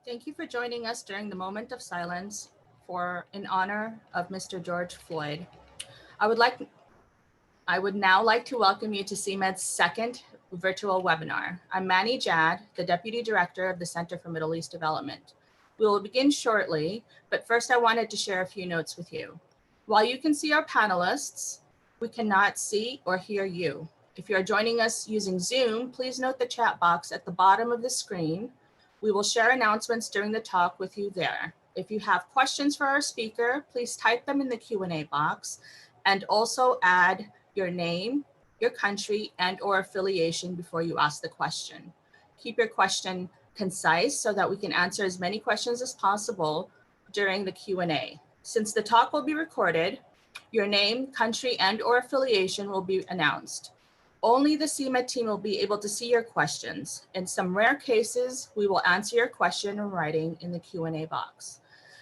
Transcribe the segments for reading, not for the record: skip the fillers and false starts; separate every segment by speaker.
Speaker 1: Thank you for joining us during the moment of silence in honor of Mr. George Floyd. I would like I would now like to welcome you to CMED's second virtual webinar. I'm Manny Jad, the Deputy Director of the Center for Middle East Development. We will begin shortly, but first I wanted to share a few notes with you. While you can see our panelists, we cannot see or hear you. If you are joining us using Zoom, please note the chat box at the bottom of the screen. We will share announcements during the talk with you there. If you have questions for our speaker, please type them in the Q&A box and also add your name, your country, and/or affiliation before you ask the question. Keep your question concise so that we can answer as many questions as possible during the Q&A. Since the talk will be recorded, your name, country, and/or affiliation will be announced. Only the CMED team will be able to see your questions. In some rare cases, we will answer your question in writing in the Q&A box.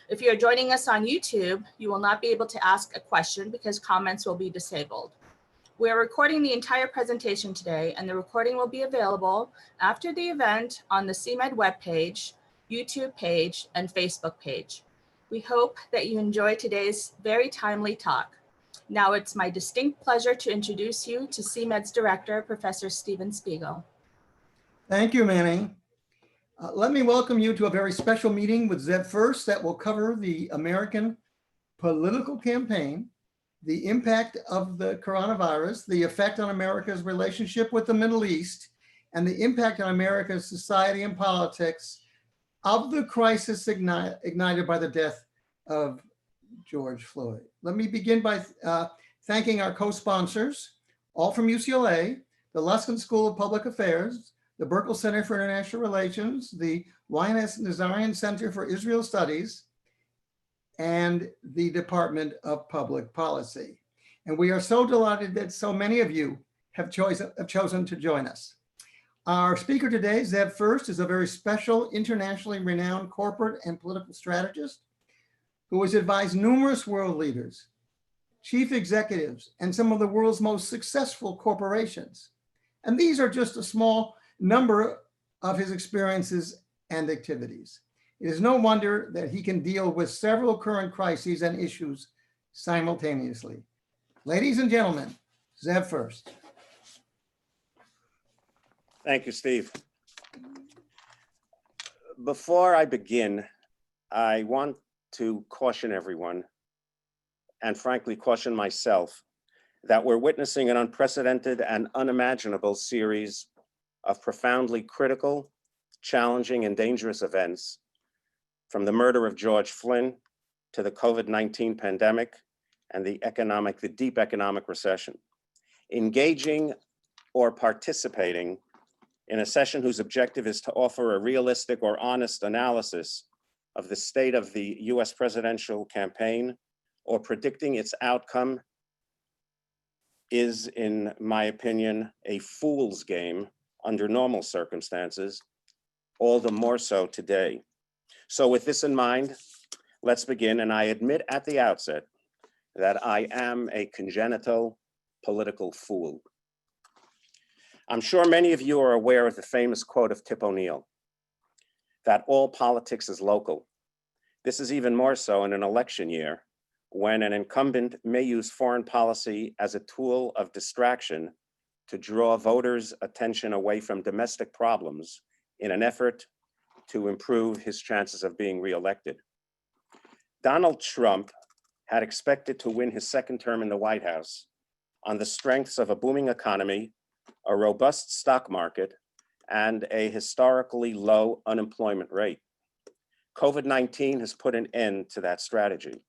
Speaker 1: If you're joining us on YouTube, you will not be able to ask a question because comments will be disabled. We are recording the entire presentation today, and the recording will be available after the event on the CMED webpage, YouTube page, and Facebook page. We hope that you enjoy today's very timely talk. Now it's my distinct pleasure to introduce you to CMED's Director, Professor Steven Spiegel.
Speaker 2: Thank you, Manny. Let me welcome you to a very special meeting with Zev Furst that will cover the American political campaign, the impact of the coronavirus, the effect on America's relationship with the Middle East, and the impact on America's society and politics of the crisis ignited by the death of George Floyd. Let me begin by thanking our co-sponsors, all from UCLA, the Luskin School of Public Affairs, the Berkel Center for International Relations, the YNS Nazarian Center for Israel Studies, and the Department of Public Policy. And we are so delighted that so many of you have chosen to join us. Our speaker today, Zev Furst, is a very special, internationally renowned corporate and political strategist who has advised numerous world leaders, chief executives, and some of the world's most successful corporations. And these are just a small number of his experiences and activities. It is no wonder that he can deal with several current crises and issues simultaneously. Ladies and gentlemen, Zev Furst.
Speaker 3: Thank you, Steve. Before I begin, I want to caution everyone, and frankly caution myself, that we're witnessing an unprecedented and unimaginable series of profoundly critical, challenging, and dangerous events, from the murder of George Flynn to the COVID-19 pandemic and the deep economic recession. Engaging or participating in a session whose objective is to offer a realistic or honest analysis of the state of the US presidential campaign or predicting its outcome is, in my opinion, a fool's game under normal circumstances, all the more so today. So with this in mind, let's begin. And I admit at the outset that I am a congenital political fool. I'm sure many of you are aware of the famous quote of Tip O'Neill, that all politics is local. This is even more so in an election year, when an incumbent may use foreign policy as a tool of distraction to draw voters' attention away from domestic problems in an effort to improve his chances of being reelected. Donald Trump had expected to win his second term in the White House on the strengths of a booming economy, a robust stock market, and a historically low unemployment rate. COVID-19 has put an end to that strategy.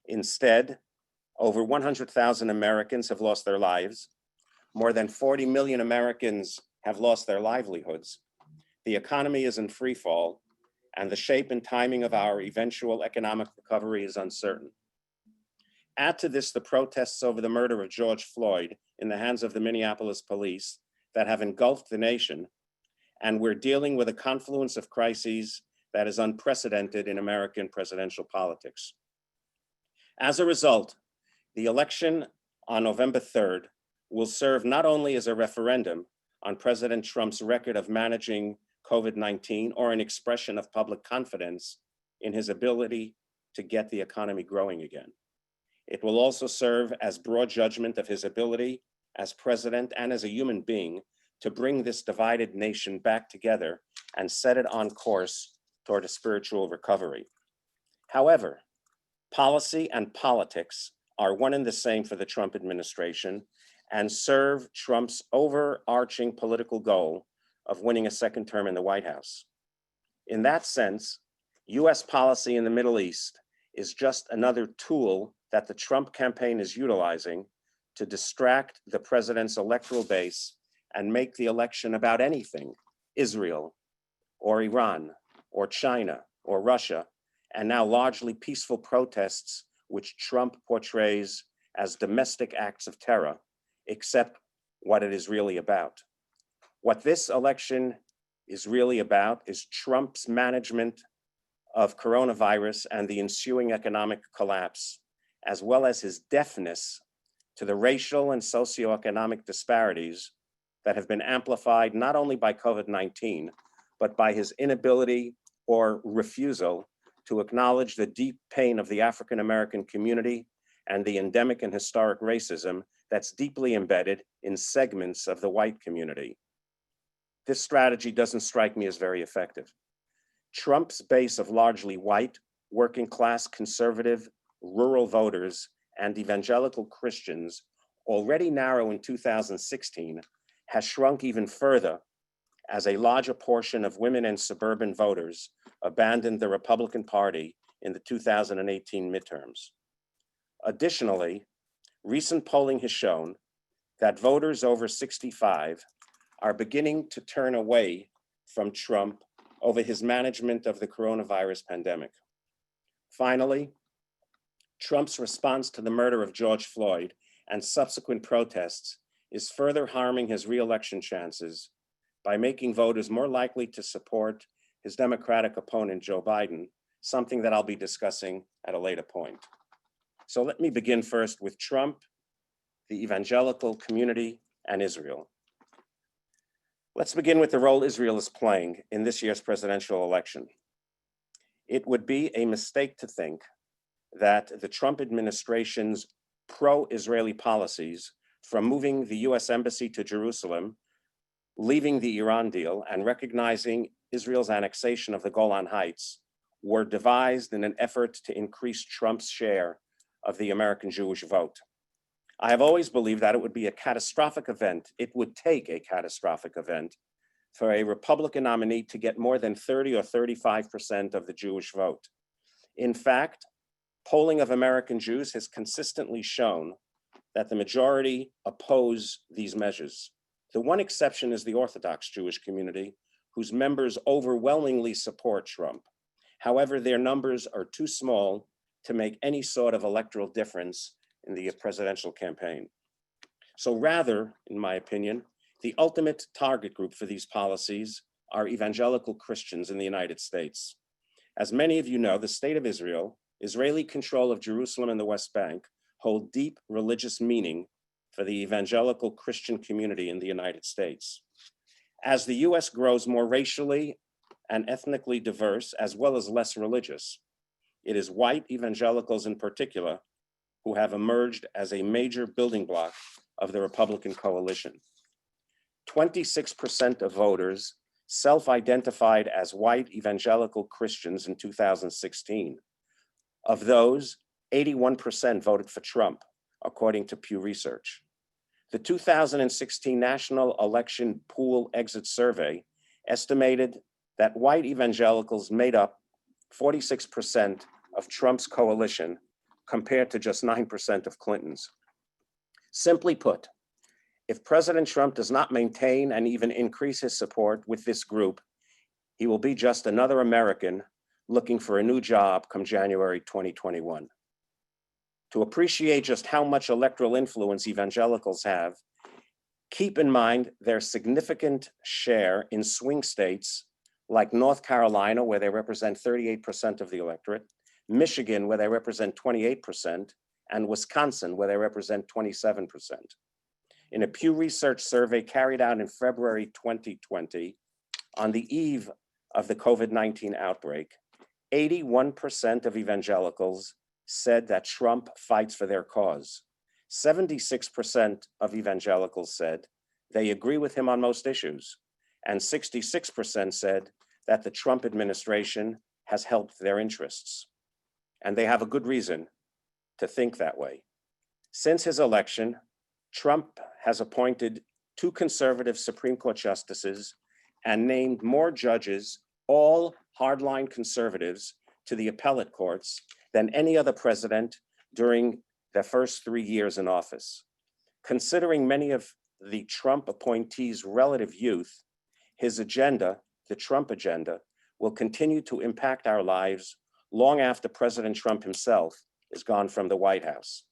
Speaker 3: Instead, over 100,000 Americans have lost their lives. More than 40 million Americans have lost their livelihoods. The economy is in free fall, and the shape and timing of our eventual economic recovery is uncertain. Add to this the protests over the murder of George Floyd in the hands of the Minneapolis police that have engulfed the nation, and we're dealing with a confluence of crises that is unprecedented in American presidential politics. As a result, the election on November 3rd will serve not only as a referendum on President Trump's record of managing COVID-19 or an expression of public confidence in his ability to get the economy growing again. It will also serve as broad judgment of his ability as president and as a human being to bring this divided nation back together and set it on course toward a spiritual recovery. However, policy and politics are one and the same for the Trump administration and serve Trump's overarching political goal of winning a second term in the White House. In that sense, US policy in the Middle East is just another tool that the Trump campaign is utilizing to distract the president's electoral base and make the election about anything, Israel or Iran or China or Russia, and now largely peaceful protests which Trump portrays as domestic acts of terror, except what it is really about. What this election is really about is Trump's management of coronavirus and the ensuing economic collapse, as well as his deafness to the racial and socioeconomic disparities that have been amplified not only by COVID-19, but by his inability or refusal to acknowledge the deep pain of the African-American community and the endemic and historic racism that's deeply embedded in segments of the white community. This strategy doesn't strike me as very effective. Trump's base of largely white, working class, conservative, rural voters and evangelical Christians, already narrow in 2016, has shrunk even further as a larger portion of women and suburban voters abandoned the Republican Party in the 2018 midterms. Additionally, recent polling has shown that voters over 65 are beginning to turn away from Trump over his management of the coronavirus pandemic. Finally, Trump's response to the murder of George Floyd and subsequent protests is further harming his re-election chances by making voters more likely to support his Democratic opponent, Joe Biden, something that I'll be discussing at a later point. So let me begin first with Trump, the evangelical community, and Israel. Let's begin with the role Israel is playing in this year's presidential election. It would be a mistake to think that the Trump administration's pro-Israeli policies, from moving the US Embassy to Jerusalem, leaving the Iran deal, and recognizing Israel's annexation of the Golan Heights, were devised in an effort to increase Trump's share of the American Jewish vote. I have always believed that it would be a catastrophic event. It would take a catastrophic event for a Republican nominee to get more than 30 or 35% of the Jewish vote. In fact, polling of American Jews has consistently shown that the majority oppose these measures. The one exception is the Orthodox Jewish community, whose members overwhelmingly support Trump. However, their numbers are too small to make any sort of electoral difference in the presidential campaign. So rather, in my opinion, the ultimate target group for these policies are evangelical Christians in the United States. As many of you know, the state of Israel, Israeli control of Jerusalem and the West Bank, hold deep religious meaning for the evangelical Christian community in the United States. As the US grows more racially and ethnically diverse, as well as less religious, it is white evangelicals in particular who have emerged as a major building block of the Republican coalition. 26% of voters self-identified as white evangelical Christians in 2016. Of those, 81% voted for Trump, according to Pew Research. The 2016 National Election Pool Exit Survey estimated that white evangelicals made up 46% of Trump's coalition, compared to just 9% of Clinton's. Simply put, if President Trump does not maintain and even increase his support with this group, he will be just another American looking for a new job come January 2021. To appreciate just how much electoral influence evangelicals have, keep in mind their significant share in swing states like North Carolina, where they represent 38% of the electorate, Michigan, where they represent 28%, and Wisconsin, where they represent 27%. In a Pew Research survey carried out in February 2020, On the eve of the COVID-19 outbreak, 81% of evangelicals said that Trump fights for their cause. 76% of evangelicals said they agree with him on most issues, and 66% said that the Trump administration has helped their interests. And they have a good reason to think that way. Since his election, Trump has appointed 2 conservative Supreme Court justices and named more judges, all hardline conservatives, to the appellate courts than any other president during their first 3 years in office. Considering many of the Trump appointees' relative youth, his agenda, the Trump agenda, will continue to impact our lives long after President Trump himself is gone from the White House.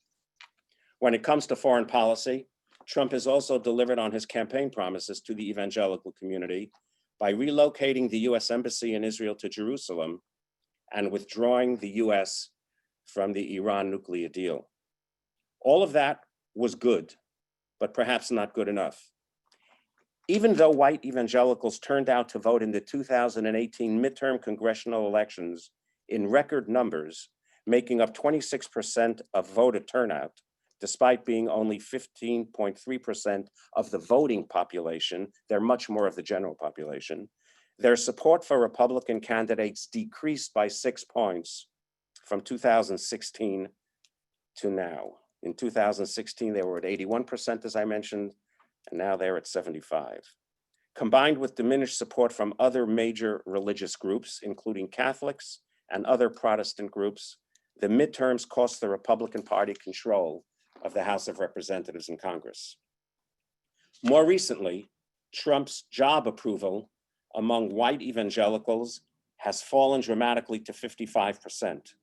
Speaker 3: When it comes to foreign policy, Trump has also delivered on his campaign promises to the evangelical community by relocating the US Embassy in Israel to Jerusalem and withdrawing the US from the Iran nuclear deal. All of that was good, but perhaps not good enough. Even though white evangelicals turned out to vote in the 2018 midterm congressional elections in record numbers, making up 26% of voter turnout, despite being only 15.3% of the voting population, they're much more of the general population, their support for Republican candidates decreased by 6 points from 2016 to now. In 2016, they were at 81%, as I mentioned, and now they're at 75. Combined with diminished support from other major religious groups, including Catholics and other Protestant groups, the midterms cost the Republican Party control of the House of Representatives and Congress. More recently, Trump's job approval among white evangelicals has fallen dramatically to 55%,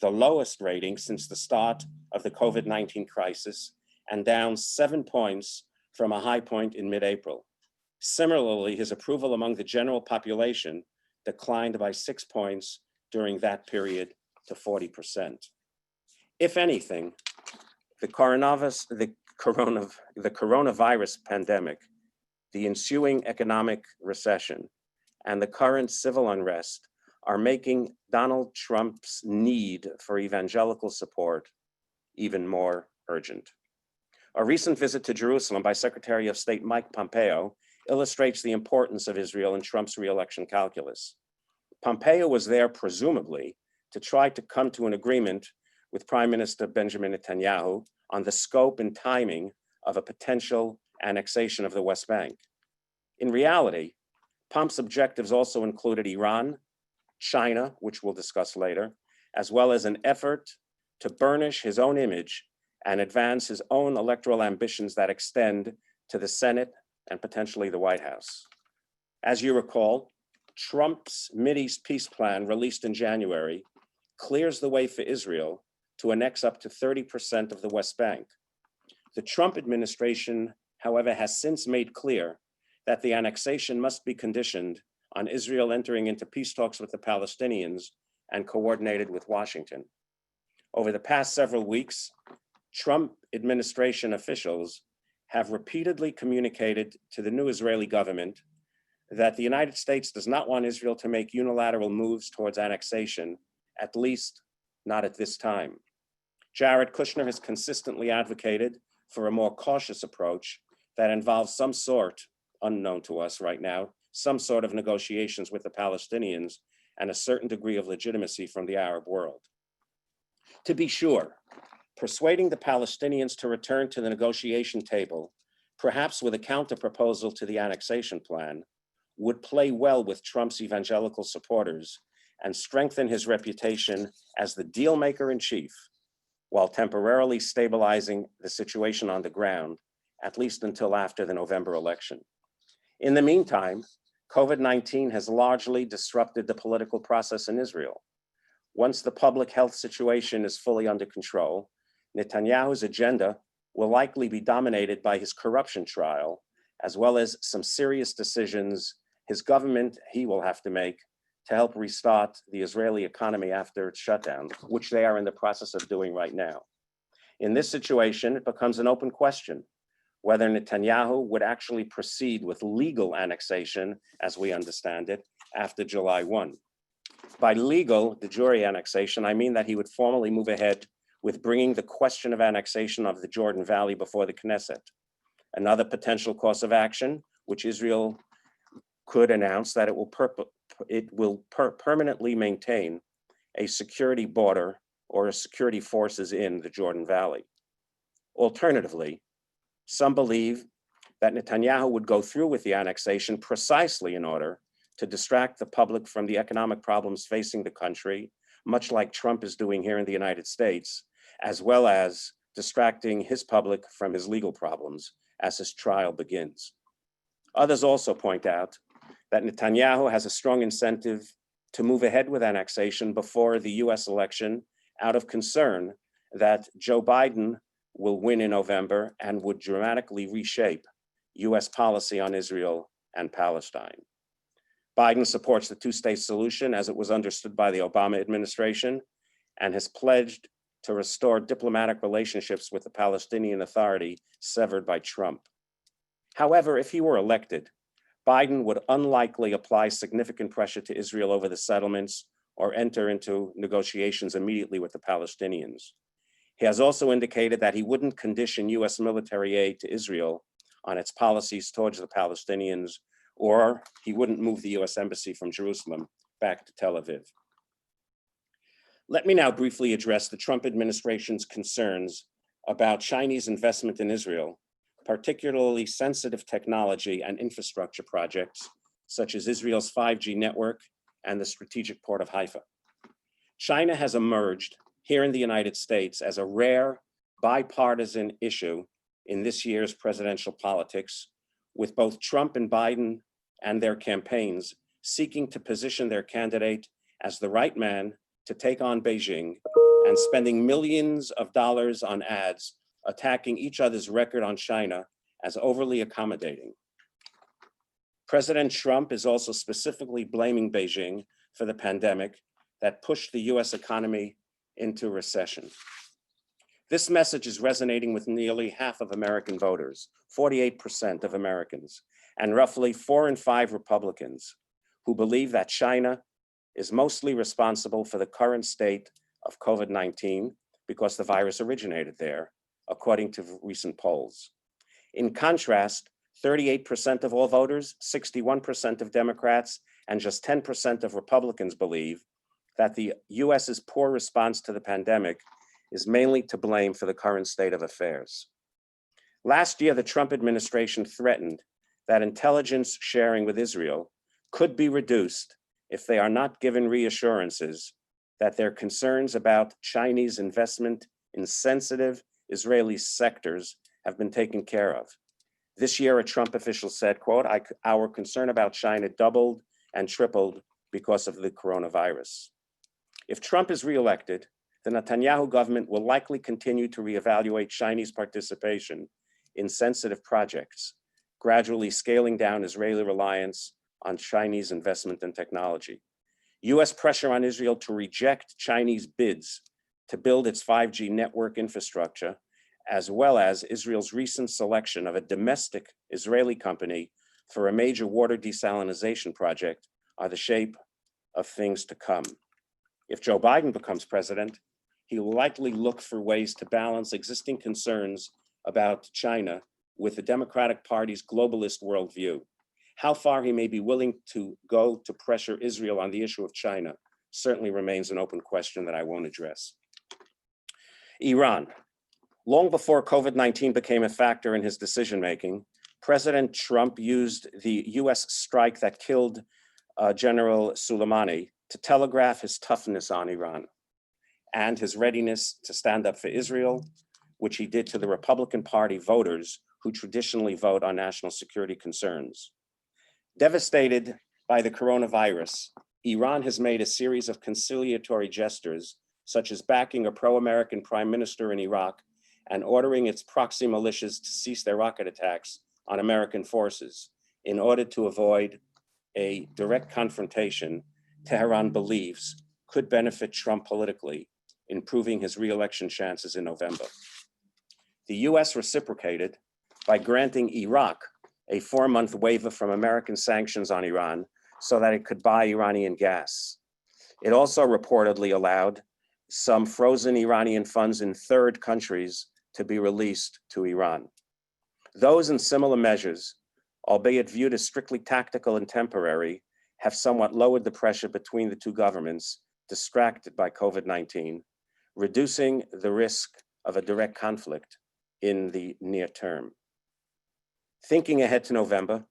Speaker 3: the lowest rating since the start of the COVID-19 crisis, and down 7 points from a high point in mid-April. Similarly, his approval among the general population declined by 6 points during that period to 40%. If anything, the coronavirus pandemic, the ensuing economic recession, and the current civil unrest are making Donald Trump's need for evangelical support even more urgent. A recent visit to Jerusalem by Secretary of State Mike Pompeo illustrates the importance of Israel in Trump's re-election calculus. Pompeo was there presumably to try to come to an agreement with Prime Minister Benjamin Netanyahu on the scope and timing of a potential annexation of the West Bank. In reality, Pomp's objectives also included Iran, China, which we'll discuss later, as well as an effort to burnish his own image and advance his own electoral ambitions that extend to the Senate and potentially the White House. As you recall, Trump's Mideast peace plan released in January clears the way for Israel to annex up to 30% of the West Bank. The Trump administration, however, has since made clear that the annexation must be conditioned on Israel entering into peace talks with the Palestinians and coordinated with Washington. Over the past several weeks, Trump administration officials have repeatedly communicated to the new Israeli government that the United States does not want Israel to make unilateral moves towards annexation, at least not at this time. Jared Kushner has consistently advocated for a more cautious approach that involves some sort, unknown to us right now, some sort of negotiations with the Palestinians and a certain degree of legitimacy from the Arab world. To be sure, persuading the Palestinians to return to the negotiation table, perhaps with a counter-proposal to the annexation plan, would play well with Trump's evangelical supporters and strengthen his reputation as the deal maker in chief, while temporarily stabilizing the situation on the ground, at least until after the November election. In the meantime, COVID-19 has largely disrupted the political process in Israel. Once the public health situation is fully under control, Netanyahu's agenda will likely be dominated by his corruption trial, as well as some serious decisions he will have to make to help restart the Israeli economy after its shutdown, which they are in the process of doing right now. In this situation, it becomes an open question whether Netanyahu would actually proceed with legal annexation, as we understand it, after July 1. By legal, de jure annexation, I mean that he would formally move ahead with bringing the question of annexation of the Jordan Valley before the Knesset. Another potential course of action, which Israel could announce, that it will permanently maintain a security border or a security forces in the Jordan Valley. Alternatively, some believe that Netanyahu would go through with the annexation precisely in order to distract the public from the economic problems facing the country, much like Trump is doing here in the United States, as well as distracting his public from his legal problems as his trial begins. Others also point out that Netanyahu has a strong incentive to move ahead with annexation before the US election out of concern that Joe Biden will win in November and would dramatically reshape US policy on Israel and Palestine. Biden supports the two-state solution as it was understood by the Obama administration and has pledged to restore diplomatic relationships with the Palestinian Authority severed by Trump. However, if he were elected, Biden would unlikely apply significant pressure to Israel over the settlements or enter into negotiations immediately with the Palestinians. He has also indicated that he wouldn't condition US military aid to Israel on its policies towards the Palestinians, or he wouldn't move the US Embassy from Jerusalem back to Tel Aviv. Let me now briefly address the Trump administration's concerns about Chinese investment in Israel, particularly sensitive technology and infrastructure projects, such as Israel's 5G network and the strategic port of Haifa. China has emerged here in the United States as a rare bipartisan issue in this year's presidential politics, with both Trump and Biden and their campaigns seeking to position their candidate as the right man to take on Beijing and spending millions of dollars on ads attacking each other's record on China as overly accommodating. President Trump is also specifically blaming Beijing for the pandemic that pushed the US economy into recession. This message is resonating with nearly half of American voters, 48% of Americans, and roughly 4 in 5 Republicans, who believe that China is mostly responsible for the current state of COVID-19 because the virus originated there, according to recent polls. In contrast, 38% of all voters, 61% of Democrats, and just 10% of Republicans believe that the US's poor response to the pandemic is mainly to blame for the current state of affairs. Last year, the Trump administration threatened that intelligence sharing with Israel could be reduced if they are not given reassurances that their concerns about Chinese investment in sensitive Israeli sectors have been taken care of. This year, a Trump official said, quote, "Our concern about China doubled and tripled because of the coronavirus." If Trump is reelected, the Netanyahu government will likely continue to reevaluate Chinese participation in sensitive projects, gradually scaling down Israeli reliance on Chinese investment and technology. US pressure on Israel to reject Chinese bids to build its 5G network infrastructure, as well as Israel's recent selection of a domestic Israeli company for a major water desalination project, are the shape of things to come. If Joe Biden becomes president, he will likely look for ways to balance existing concerns about China with the Democratic Party's globalist worldview. How far he may be willing to go to pressure Israel on the issue of China certainly remains an open question that I won't address. Iran. Long before COVID-19 became a factor in his decision-making, President Trump used the US strike that killed General Soleimani to telegraph his toughness on Iran and his readiness to stand up for Israel, which he did to the Republican Party voters who traditionally vote on national security concerns. Devastated by the coronavirus, Iran has made a series of conciliatory gestures, such as backing a pro-American prime minister in Iraq and ordering its proxy militias to cease their rocket attacks on American forces in order to avoid a direct confrontation Tehran believes could benefit Trump politically, improving his re-election chances in November. The US reciprocated by granting Iraq a 4-month waiver from American sanctions on Iran so that it could buy Iranian gas. It also reportedly allowed some frozen Iranian funds in third countries to be released to Iran. Those and similar measures, albeit viewed as strictly tactical and temporary, have somewhat lowered the pressure between the two governments distracted by COVID-19, reducing the risk of a direct conflict in the near term. Thinking ahead to November,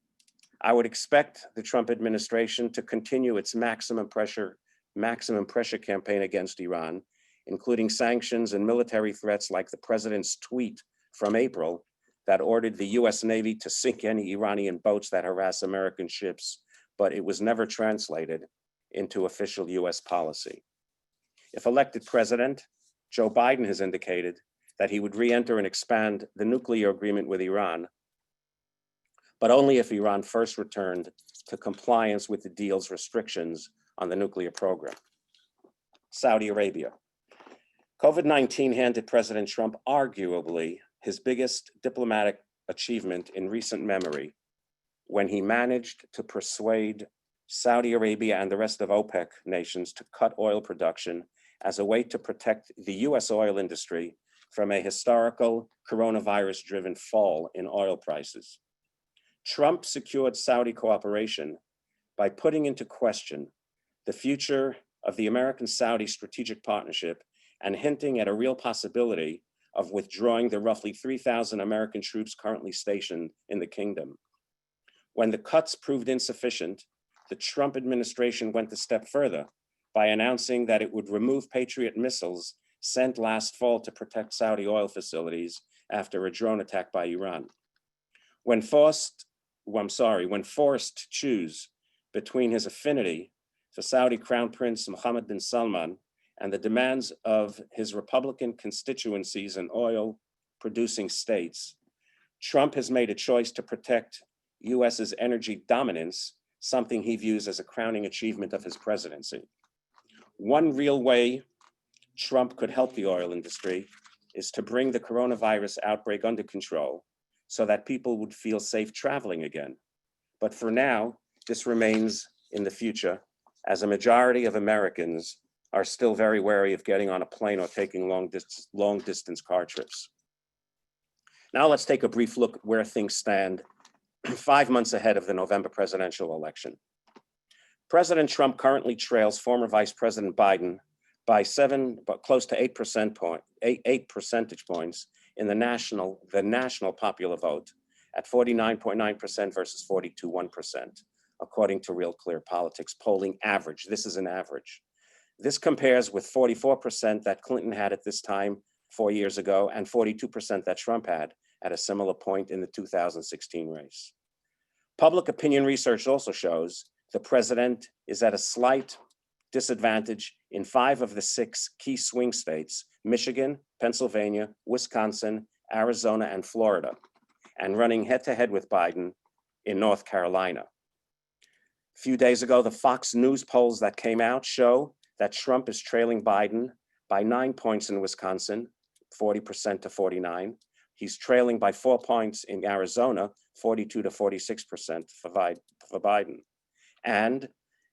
Speaker 3: I would expect the Trump administration to continue its maximum pressure campaign against Iran, including sanctions and military threats like the president's tweet from April that ordered the US Navy to sink any Iranian boats that harass American ships, but it was never translated into official US policy. If elected president, Joe Biden has indicated that he would re-enter and expand the nuclear agreement with Iran, but only if Iran first returned to compliance with the deal's restrictions on the nuclear program. Saudi Arabia. COVID-19 handed President Trump arguably his biggest diplomatic achievement in recent memory when he managed to persuade Saudi Arabia and the rest of OPEC nations to cut oil production as a way to protect the US oil industry from a historical coronavirus-driven fall in oil prices. Trump secured Saudi cooperation by putting into question the future of the American-Saudi strategic partnership and hinting at a real possibility of withdrawing the roughly 3,000 American troops currently stationed in the kingdom. When the cuts proved insufficient, the Trump administration went a step further by announcing that it would remove Patriot missiles sent last fall to protect Saudi oil facilities after a drone attack by Iran. When forced to choose between his affinity for Saudi Crown Prince Mohammed bin Salman and the demands of his Republican constituencies in oil-producing states, Trump has made a choice to protect US's energy dominance, something he views as a crowning achievement of his presidency. One real way Trump could help the oil industry is to bring the coronavirus outbreak under control so that people would feel safe traveling again. But for now, this remains in the future, as a majority of Americans are still very wary of getting on a plane or taking long distance car trips. Now let's take a brief look at where things stand 5 months ahead of the November presidential election. President Trump currently trails former Vice President Biden by close to 8 percentage points in the national popular vote at 49.9% versus 42.1%, according to Real Clear Politics polling average. This is an average. This compares with 44% that Clinton had at this time 4 years ago and 42% that Trump had at a similar point in the 2016 race. Public opinion research also shows the president is at a slight disadvantage in 5 of the 6 key swing states, Michigan, Pennsylvania, Wisconsin, Arizona, and Florida, and running head-to-head with Biden in North Carolina. A few days ago, the Fox News polls that came out show that Trump is trailing Biden by 9 points in Wisconsin, 40% to 49. He's trailing by 4 points in Arizona, 42 to 46% for Biden. And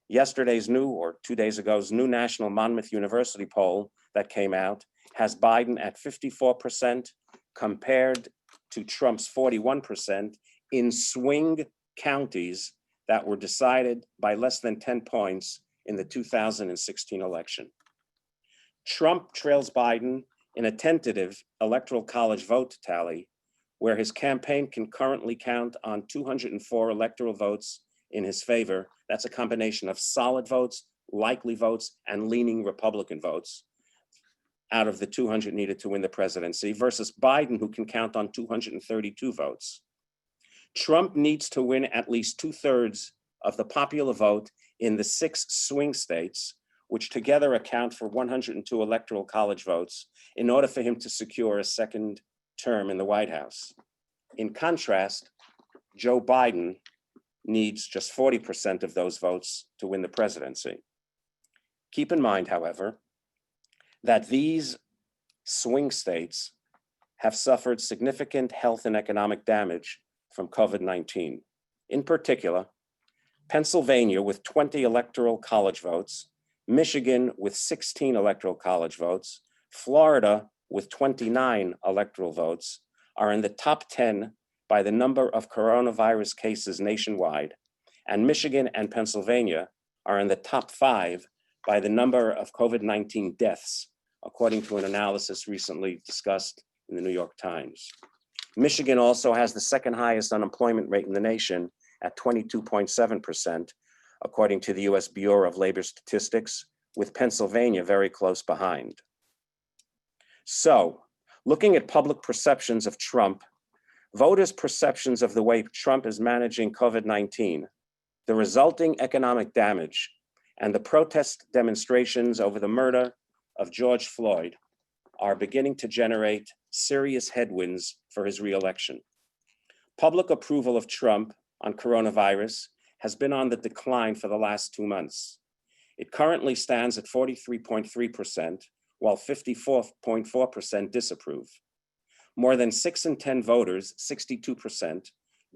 Speaker 3: yesterday's 2 days ago's new National Monmouth University poll that came out has Biden at 54% compared to Trump's 41% in swing counties that were decided by less than 10 points in the 2016 election. Trump trails Biden in a tentative Electoral College vote tally, where his campaign can currently count on 204 electoral votes in his favor. That's a combination of solid votes, likely votes, and leaning Republican votes out of the 200 needed to win the presidency, versus Biden, who can count on 232 votes. Trump needs to win at least 2/3 of the popular vote in the 6 swing states, which together account for 102 Electoral College votes, in order for him to secure a second term in the White House. In contrast, Joe Biden needs just 40% of those votes to win the presidency. Keep in mind, however, that these swing states have suffered significant health and economic damage from COVID-19. In particular, Pennsylvania with 20 electoral college votes, Michigan with 16 electoral college votes, Florida with 29 electoral votes are in the top 10 by the number of coronavirus cases nationwide, and Michigan and Pennsylvania are in the top 5 by the number of COVID-19 deaths, according to an analysis recently discussed in the New York Times. Michigan also has the second highest unemployment rate in the nation at 22.7%, according to the US Bureau of Labor Statistics, with Pennsylvania very close behind. So, looking at public perceptions of Trump, voters' perceptions of the way Trump is managing COVID-19, the resulting economic damage, and the protest demonstrations over the murder of George Floyd are beginning to generate serious headwinds for his reelection. Public approval of Trump on coronavirus has been on the decline for the last 2 months. It currently stands at 43.3%, while 54.4% disapprove. More than 6 in 10 voters, 62%,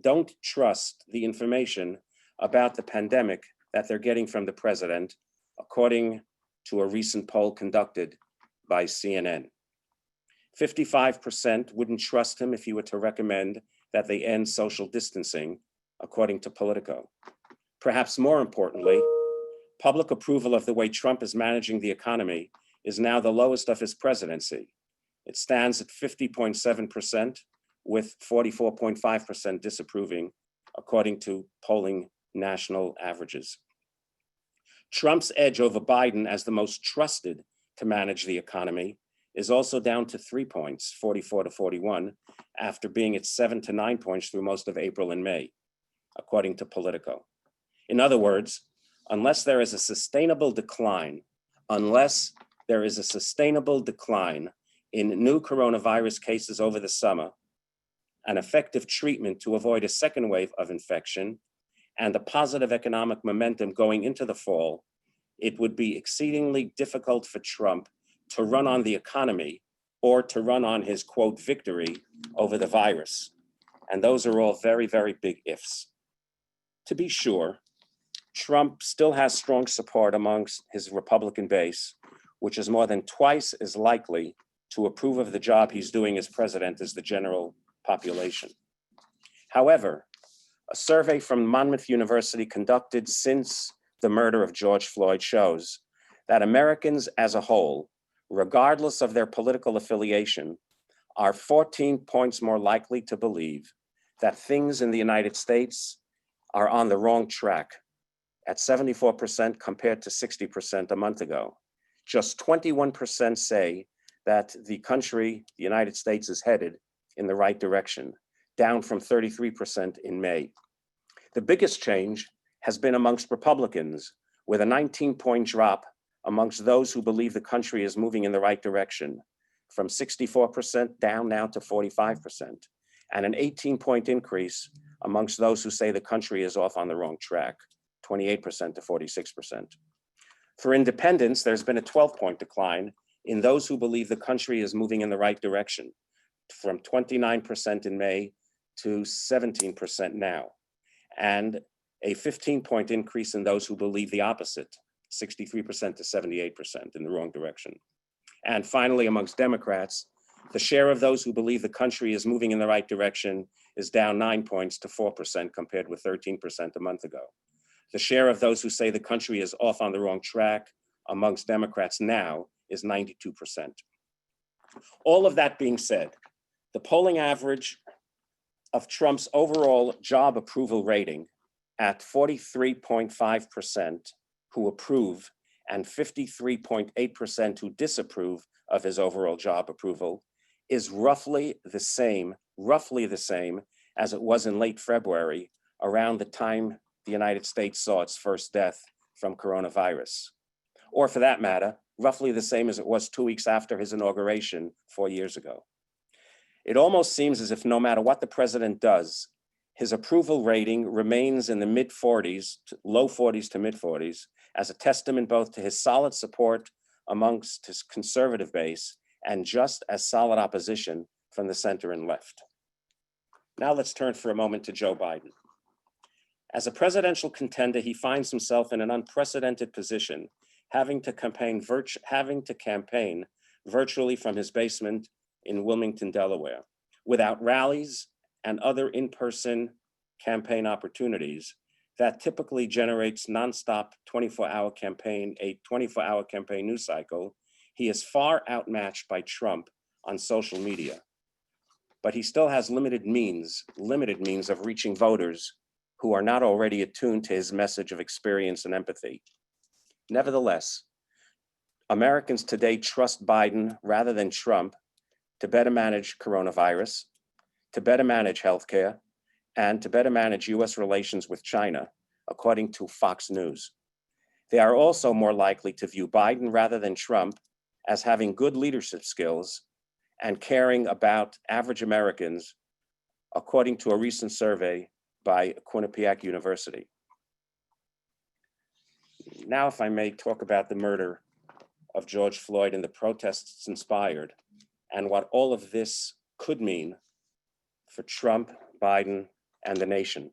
Speaker 3: don't trust the information about the pandemic that they're getting from the president, according to a recent poll conducted by CNN. 55% wouldn't trust him if he were to recommend that they end social distancing, according to Politico. Perhaps more importantly, public approval of the way Trump is managing the economy is now the lowest of his presidency. It stands at 50.7%, with 44.5% disapproving, according to polling national averages. Trump's edge over Biden as the most trusted to manage the economy is also down to 3 points, 44 to 41, after being at 7 to 9 points through most of April and May, according to Politico. In other words, unless there is a sustainable decline in new coronavirus cases over the summer, an effective treatment to avoid a second wave of infection, and a positive economic momentum going into the fall, it would be exceedingly difficult for Trump to run on the economy or to run on his, quote, victory over the virus. And those are all very, very big ifs. To be sure, Trump still has strong support amongst his Republican base, which is more than twice as likely to approve of the job he's doing as president as the general population. However, a survey from Monmouth University conducted since the murder of George Floyd shows that Americans as a whole, regardless of their political affiliation, are 14 points more likely to believe that things in the United States are on the wrong track, at 74% compared to 60% a month ago. Just 21% say that the country, the United States, is headed in the right direction, down from 33% in May. The biggest change has been amongst Republicans, with a 19-point drop amongst those who believe the country is moving in the right direction, from 64% down now to 45%, and an 18-point increase amongst those who say the country is off on the wrong track, 28% to 46%. For independents, there's been a 12-point decline in those who believe the country is moving in the right direction, from 29% in May to 17% now, and a 15-point increase in those who believe the opposite, 63% to 78% in the wrong direction. And finally, amongst Democrats, the share of those who believe the country is moving in the right direction is down 9 points to 4% compared with 13% a month ago. The share of those who say the country is off on the wrong track amongst Democrats now is 92%. All of that being said, the polling average of Trump's overall job approval rating at 43.5% who approve and 53.8% who disapprove of his overall job approval is roughly the same as it was in late February, around the time the United States saw its first death from coronavirus. Or for that matter, roughly the same as it was 2 weeks after his inauguration 4 years ago. It almost seems as if no matter what the president does, his approval rating remains in the mid-40s, low 40s to mid-40s, as a testament both to his solid support amongst his conservative base and just as solid opposition from the center and left. Now let's turn for a moment to Joe Biden. As a presidential contender, he finds himself in an unprecedented position, having to campaign virtually from his basement in Wilmington, Delaware, without rallies and other in-person campaign opportunities that typically generates nonstop 24-hour campaign news cycle. He is far outmatched by Trump on social media, but he still has limited means of reaching voters who are not already attuned to his message of experience and empathy. Nevertheless, Americans today trust Biden rather than Trump to better manage coronavirus, to better manage healthcare, and to better manage US relations with China, according to Fox News. They are also more likely to view Biden rather than Trump as having good leadership skills and caring about average Americans, according to a recent survey by Quinnipiac University. Now, if I may talk about the murder of George Floyd and the protests inspired, and what all of this could mean for Trump, Biden, and the nation.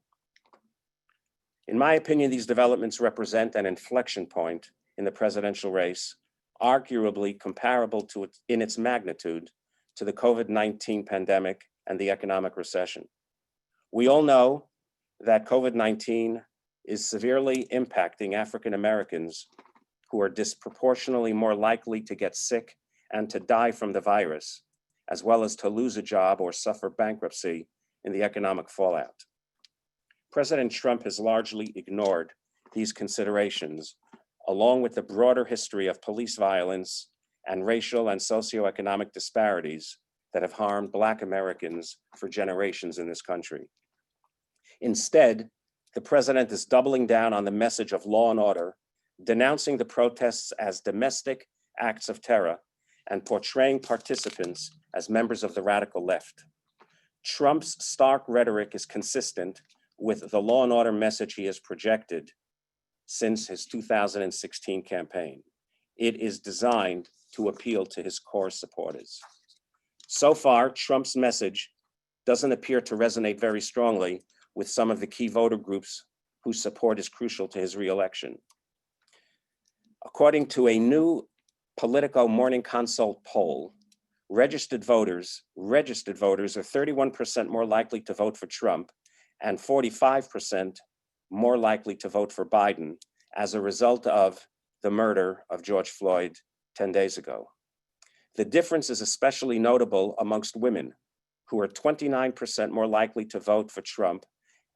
Speaker 3: In my opinion, these developments represent an inflection point in the presidential race, arguably comparable to in its magnitude to the COVID-19 pandemic and the economic recession. We all know that COVID-19 is severely impacting African Americans who are disproportionately more likely to get sick and to die from the virus, as well as to lose a job or suffer bankruptcy in the economic fallout. President Trump has largely ignored these considerations, along with the broader history of police violence and racial and socioeconomic disparities that have harmed Black Americans for generations in this country. Instead, the president is doubling down on the message of law and order, denouncing the protests as domestic acts of terror and portraying participants as members of the radical left. Trump's stark rhetoric is consistent with the law and order message he has projected since his 2016 campaign. It is designed to appeal to his core supporters. So far, Trump's message doesn't appear to resonate very strongly with some of the key voter groups whose support is crucial to his reelection. According to a new Politico Morning Consult poll, registered voters are 31% more likely to vote for Trump and 45% more likely to vote for Biden as a result of the murder of George Floyd 10 days ago. The difference is especially notable amongst women, who are 29% more likely to vote for Trump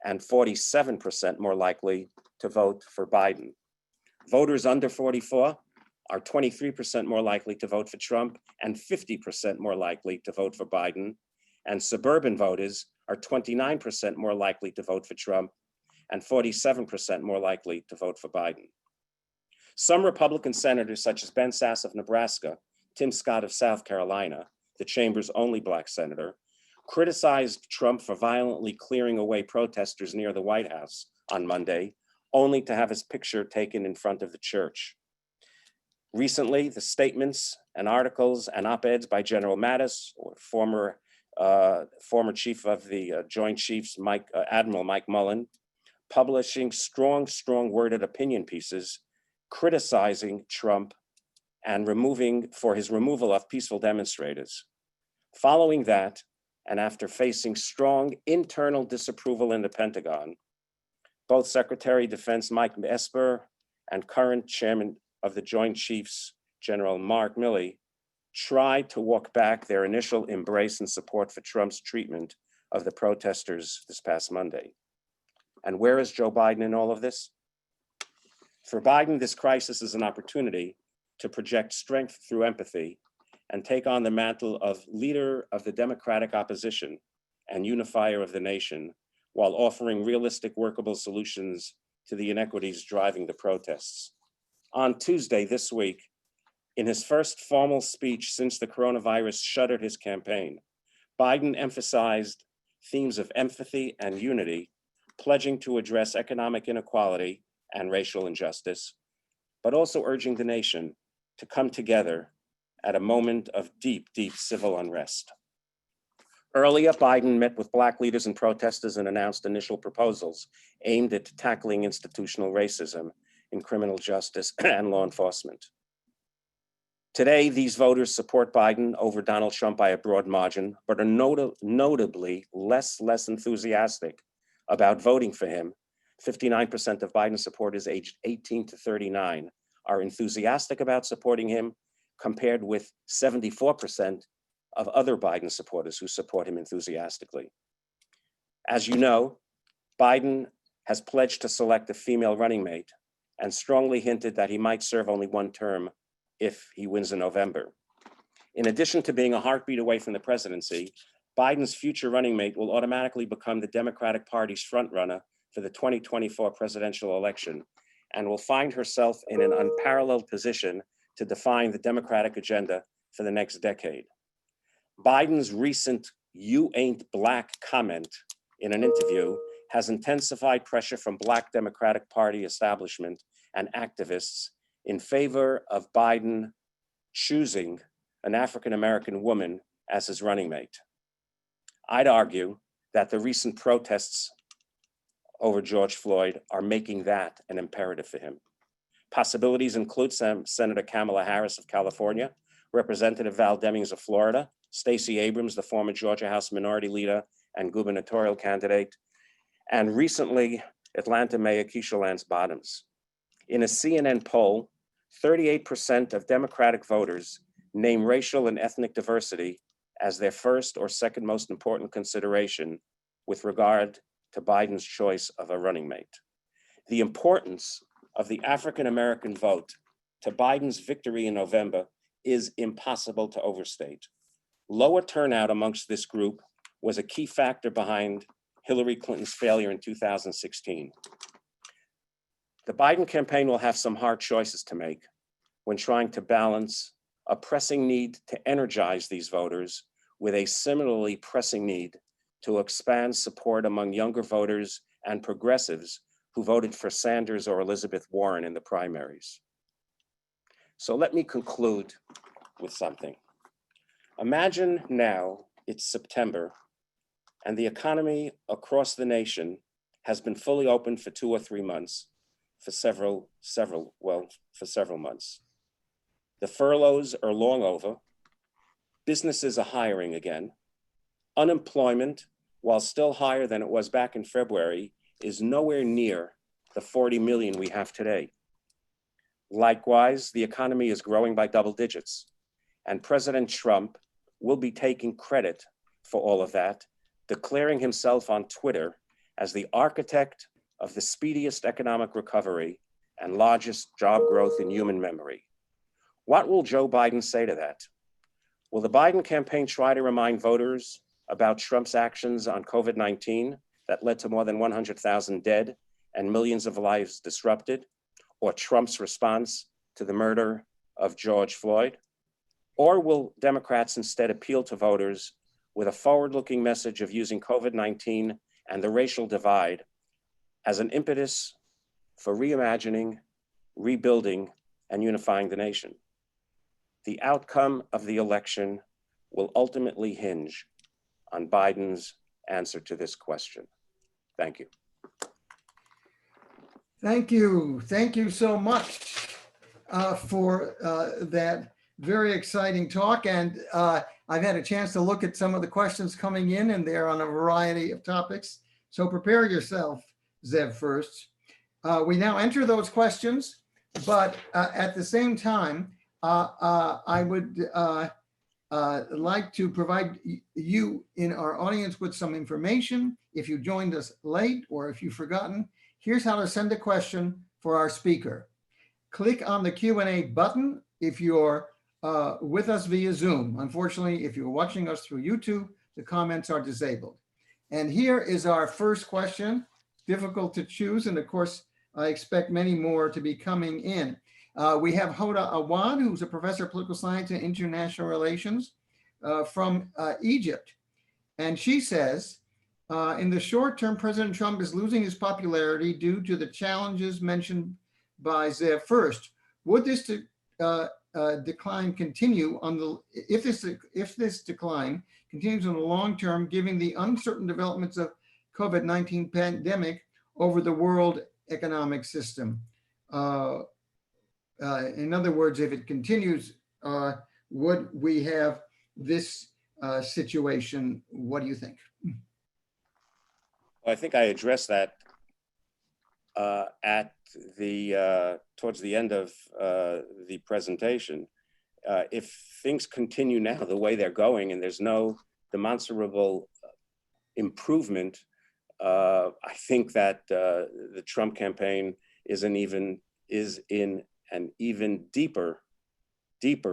Speaker 3: and 47% more likely to vote for Biden. Voters under 44 are 23% more likely to vote for Trump and 50% more likely to vote for Biden. And suburban voters are 29% more likely to vote for Trump and 47% more likely to vote for Biden. Some Republican senators, such as Ben Sasse of Nebraska, Tim Scott of South Carolina, the chamber's only Black senator, criticized Trump for violently clearing away protesters near the White House on Monday, only to have his picture taken in front of the church. Recently, the statements and articles and op-eds by General Mattis, or former chief of the Joint Chiefs, Admiral Mike Mullen, publishing strong worded opinion pieces criticizing Trump and for his removal of peaceful demonstrators. Following that, and after facing strong internal disapproval in the Pentagon, both Secretary of Defense Mike Esper and current chairman of the Joint Chiefs, General Mark Milley, tried to walk back their initial embrace and support for Trump's treatment of the protesters this past Monday. And where is Joe Biden in all of this? For Biden, this crisis is an opportunity to project strength through empathy and take on the mantle of leader of the Democratic opposition and unifier of the nation, while offering realistic, workable solutions to the inequities driving the protests. On Tuesday this week, in his first formal speech since the coronavirus shuttered his campaign, Biden emphasized themes of empathy and unity, pledging to address economic inequality and racial injustice, but also urging the nation to come together at a moment of deep civil unrest. Earlier, Biden met with Black leaders and protesters and announced initial proposals aimed at tackling institutional racism in criminal justice and law enforcement. Today, these voters support Biden over Donald Trump by a broad margin, but are notably less enthusiastic about voting for him. 59% of Biden supporters aged 18 to 39 are enthusiastic about supporting him, compared with 74% of other Biden supporters who support him enthusiastically. As you know, Biden has pledged to select a female running mate and strongly hinted that he might serve only one term if he wins in November. In addition to being a heartbeat away from the presidency, Biden's future running mate will automatically become the Democratic Party's frontrunner for the 2024 presidential election and will find herself in an unparalleled position to define the Democratic agenda for the next decade. Biden's recent "you ain't black" comment in an interview has intensified pressure from Black Democratic Party establishment and activists in favor of Biden choosing an African-American woman as his running mate. I'd argue that the recent protests over George Floyd are making that an imperative for him. Possibilities include Senator Kamala Harris of California, Representative Val Demings of Florida, Stacey Abrams, the former Georgia House Minority Leader and gubernatorial candidate, and recently Atlanta Mayor Keisha Lance Bottoms. In a CNN poll, 38% of Democratic voters name racial and ethnic diversity as their first or second most important consideration with regard to Biden's choice of a running mate. The importance of the African-American vote to Biden's victory in November is impossible to overstate. Lower turnout amongst this group was a key factor behind Hillary Clinton's failure in 2016. The Biden campaign will have some hard choices to make when trying to balance a pressing need to energize these voters with a similarly pressing need to expand support among younger voters and progressives who voted for Sanders or Elizabeth Warren in the primaries. So let me conclude with something. Imagine now it's September and the economy across the nation has been fully open for 2 or 3 months, for several months. The furloughs are long over. Businesses are hiring again. Unemployment, while still higher than it was back in February, is nowhere near the 40 million we have today. Likewise, the economy is growing by double digits, and President Trump will be taking credit for all of that, declaring himself on Twitter as the architect of the speediest economic recovery and largest job growth in human memory. What will Joe Biden say to that? Will the Biden campaign try to remind voters about Trump's actions on COVID-19 that led to more than 100,000 dead and millions of lives disrupted, or Trump's response to the murder of George Floyd? Or will Democrats instead appeal to voters with a forward-looking message of using COVID-19 and the racial divide as an impetus for reimagining, rebuilding, and unifying the nation? The outcome of the election will ultimately hinge on Biden's answer to this question. Thank you.
Speaker 2: Thank you. Thank you so much for that very exciting talk. And I've had a chance to look at some of the questions coming in, and they're on a variety of topics. So prepare yourself, Zev Furst. We now enter those questions, but at the same time, I would like to provide you in our audience with some information. If you joined us late or if you've forgotten, here's how to send a question for our speaker. Click on the Q&A button if you're with us via Zoom. Unfortunately, if you're watching us through YouTube, the comments are disabled. And here is our first question. Difficult to choose, and of course, I expect many more to be coming in. We have Hoda Awad, who's a professor of political science and international relations from Egypt. And she says, in the short term, President Trump is losing his popularity due to the challenges mentioned by Zev Furst. Would this decline continue if this decline continues in the long term, given the uncertain developments of COVID-19 pandemic over the world economic system? In other words, if it continues, would we have this situation? What do you think?
Speaker 3: I think I addressed that at the towards the end of the presentation. If things continue now the way they're going and there's no demonstrable improvement, I think that the Trump campaign is in an even deeper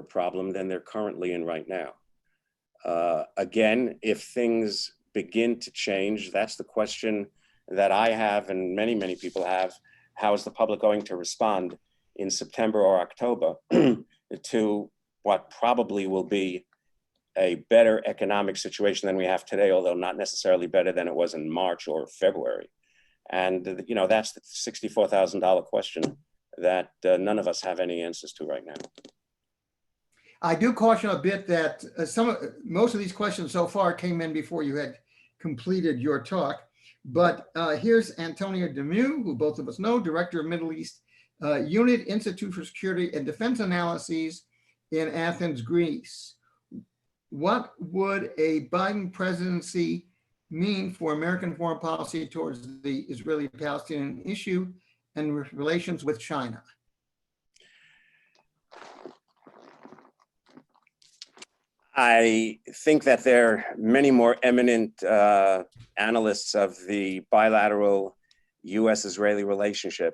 Speaker 3: problem than they're currently in right now. Again, if things begin to change, that's the question that I have and many people have. How is the public going to respond in September or October to what probably will be a better economic situation than we have today, although not necessarily better than it was in March or February? And that's the $64,000 question that none of us have any answers to right now.
Speaker 2: I do caution a bit that most of these questions so far came in before you had completed your talk. But here's Antonio Demu, who both of us know, Director of Middle East Unit, Institute for Security and Defense Analyses in Athens, Greece. What would a Biden presidency mean for American foreign policy towards the Israeli-Palestinian issue and relations with China?
Speaker 3: I think that there are many more eminent analysts of the bilateral U.S.-Israeli relationship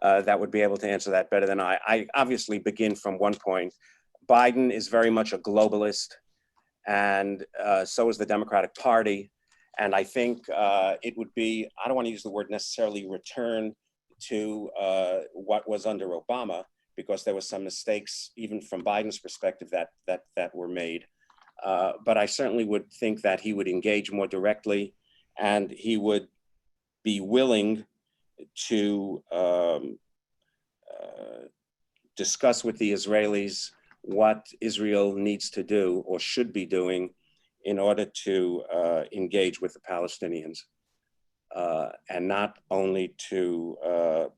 Speaker 3: that would be able to answer that better than I. I obviously begin from one point. Biden is very much a globalist, and so is the Democratic Party. And I think it would be, I don't want to use the word necessarily return to what was under Obama, because there were some mistakes, even from Biden's perspective, that were made. But I certainly would think that he would engage more directly, and he would be willing to discuss with the Israelis what Israel needs to do or should be doing in order to engage with the Palestinians, and not only to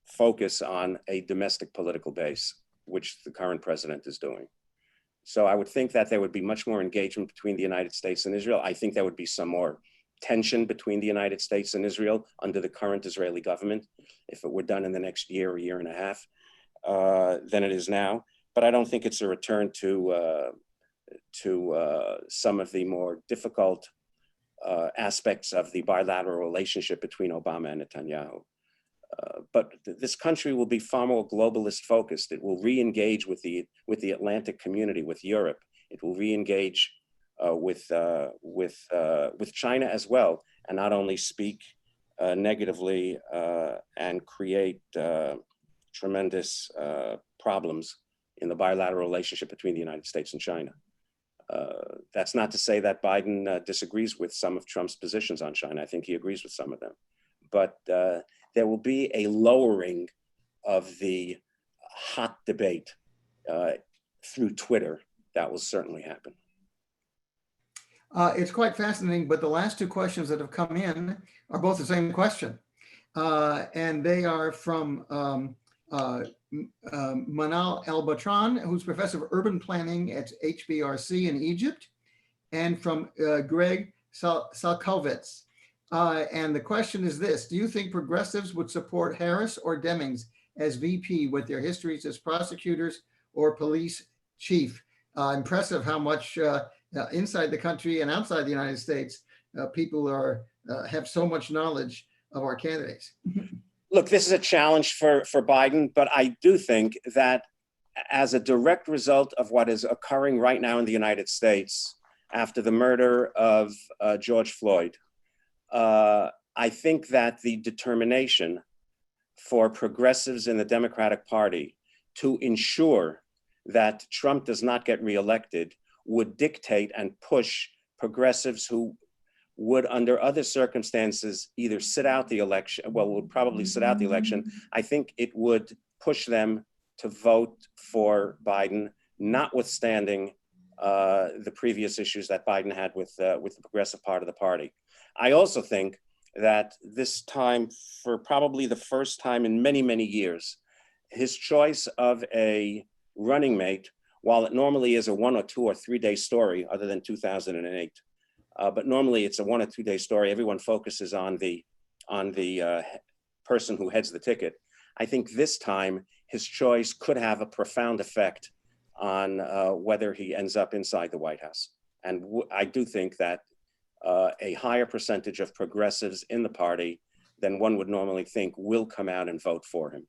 Speaker 3: focus on a domestic political base, which the current president is doing. So I would think that there would be much more engagement between the United States and Israel. I think there would be some more tension between the United States and Israel under the current Israeli government, if it were done in the next year or year and a half, than it is now. But I don't think it's a return to some of the more difficult aspects of the bilateral relationship between Obama and Netanyahu. But this country will be far more globalist focused. It will re-engage with the Atlantic community, with Europe. It will re-engage with China as well, and not only speak negatively and create tremendous problems in the bilateral relationship between the United States and China. That's not to say that Biden disagrees with some of Trump's positions on China. I think he agrees with some of them. But there will be a lowering of the hot debate through Twitter. That will certainly happen.
Speaker 2: It's quite fascinating, but the last two questions that have come in are both the same question. And they are from Manal El-Batran, who's professor of urban planning at HBRC in Egypt, and from Greg Salkovitz. And the question is this: do you think progressives would support Harris or Demings as VP with their histories as prosecutors or police chief? Impressive how much inside the country and outside the United States people have so much knowledge of our candidates.
Speaker 3: Look, this is a challenge for Biden, but I do think that as a direct result of what is occurring right now in the United States after the murder of George Floyd, I think that the determination for progressives in the Democratic Party to ensure that Trump does not get reelected would dictate and push progressives who would, under other circumstances, either sit out the election, well, would probably sit out the election. I think it would push them to vote for Biden, notwithstanding the previous issues that Biden had with the progressive part of the party. I also think that this time, for probably the first time in many, many years, his choice of a running mate, while it normally is a 1 or 2 or 3 day story, other than 2008, but normally it's a 1 or 2 day story. Everyone focuses on the person who heads the ticket. I think this time his choice could have a profound effect on whether he ends up inside the White House. And I do think that a higher percentage of progressives in the party than one would normally think will come out and vote for him.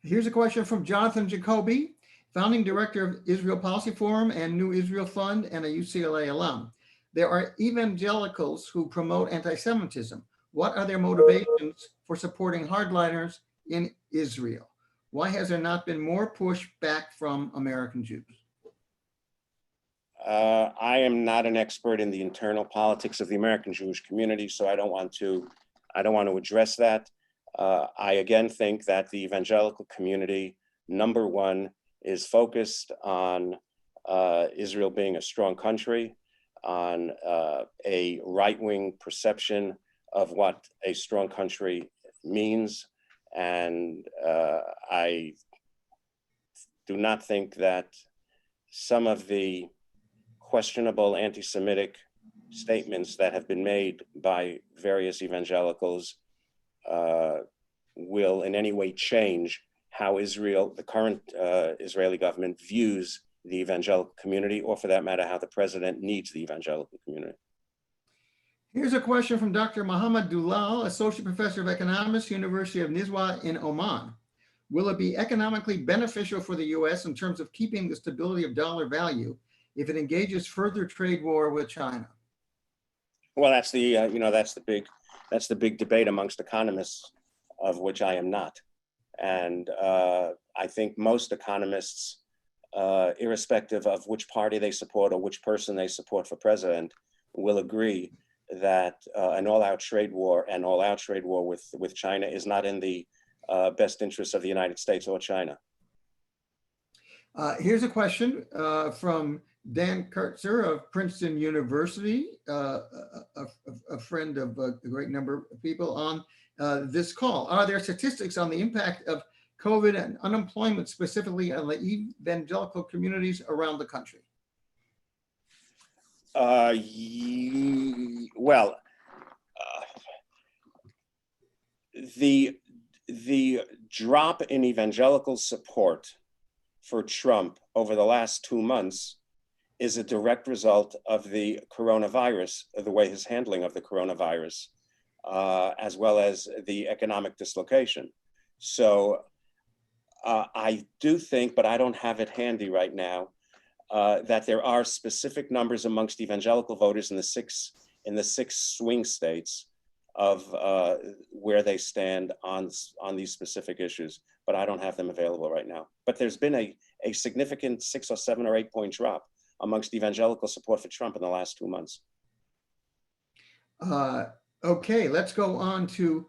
Speaker 2: Here's a question from Jonathan Jacoby, founding director of Israel Policy Forum and New Israel Fund and a UCLA alum. There are evangelicals who promote anti-Semitism. What are their motivations for supporting hardliners in Israel? Why has there not been more pushback from American Jews?
Speaker 3: I am not an expert in the internal politics of the American Jewish community, so I don't want to address that. I again think that the evangelical community, number one, is focused on Israel being a strong country, on a right-wing perception of what a strong country means. And I do not think that some of the questionable anti-Semitic statements that have been made by various evangelicals will in any way change how Israel, the current Israeli government, views the evangelical community, or for that matter, how the president needs the evangelical community.
Speaker 2: Here's a question from Dr. Mohammed Dulal, Associate Professor of Economics, University of Nizwa in Oman. Will it be economically beneficial for the U.S. in terms of keeping the stability of dollar value if it engages further trade war with China?
Speaker 3: Well, that's the big debate amongst economists, of which I am not. And I think most economists, irrespective of which party they support or which person they support for president, will agree that an all-out trade war with China is not in the best interests of the United States or China.
Speaker 2: Here's a question from Dan Kurtzer of Princeton University, a friend of a great number of people on this call. Are there statistics on the impact of COVID and unemployment, specifically on the evangelical communities around the country?
Speaker 3: The drop in evangelical support for Trump over the last 2 months is a direct result of the coronavirus, the way his handling of the coronavirus, as well as the economic dislocation. So I do think, but I don't have it handy right now, that there are specific numbers amongst evangelical voters in the six swing states of where they stand on these specific issues, but I don't have them available right now. But there's been a significant 6 or 7 or 8 point drop amongst evangelical support for Trump in the last 2 months.
Speaker 2: Okay, let's go on to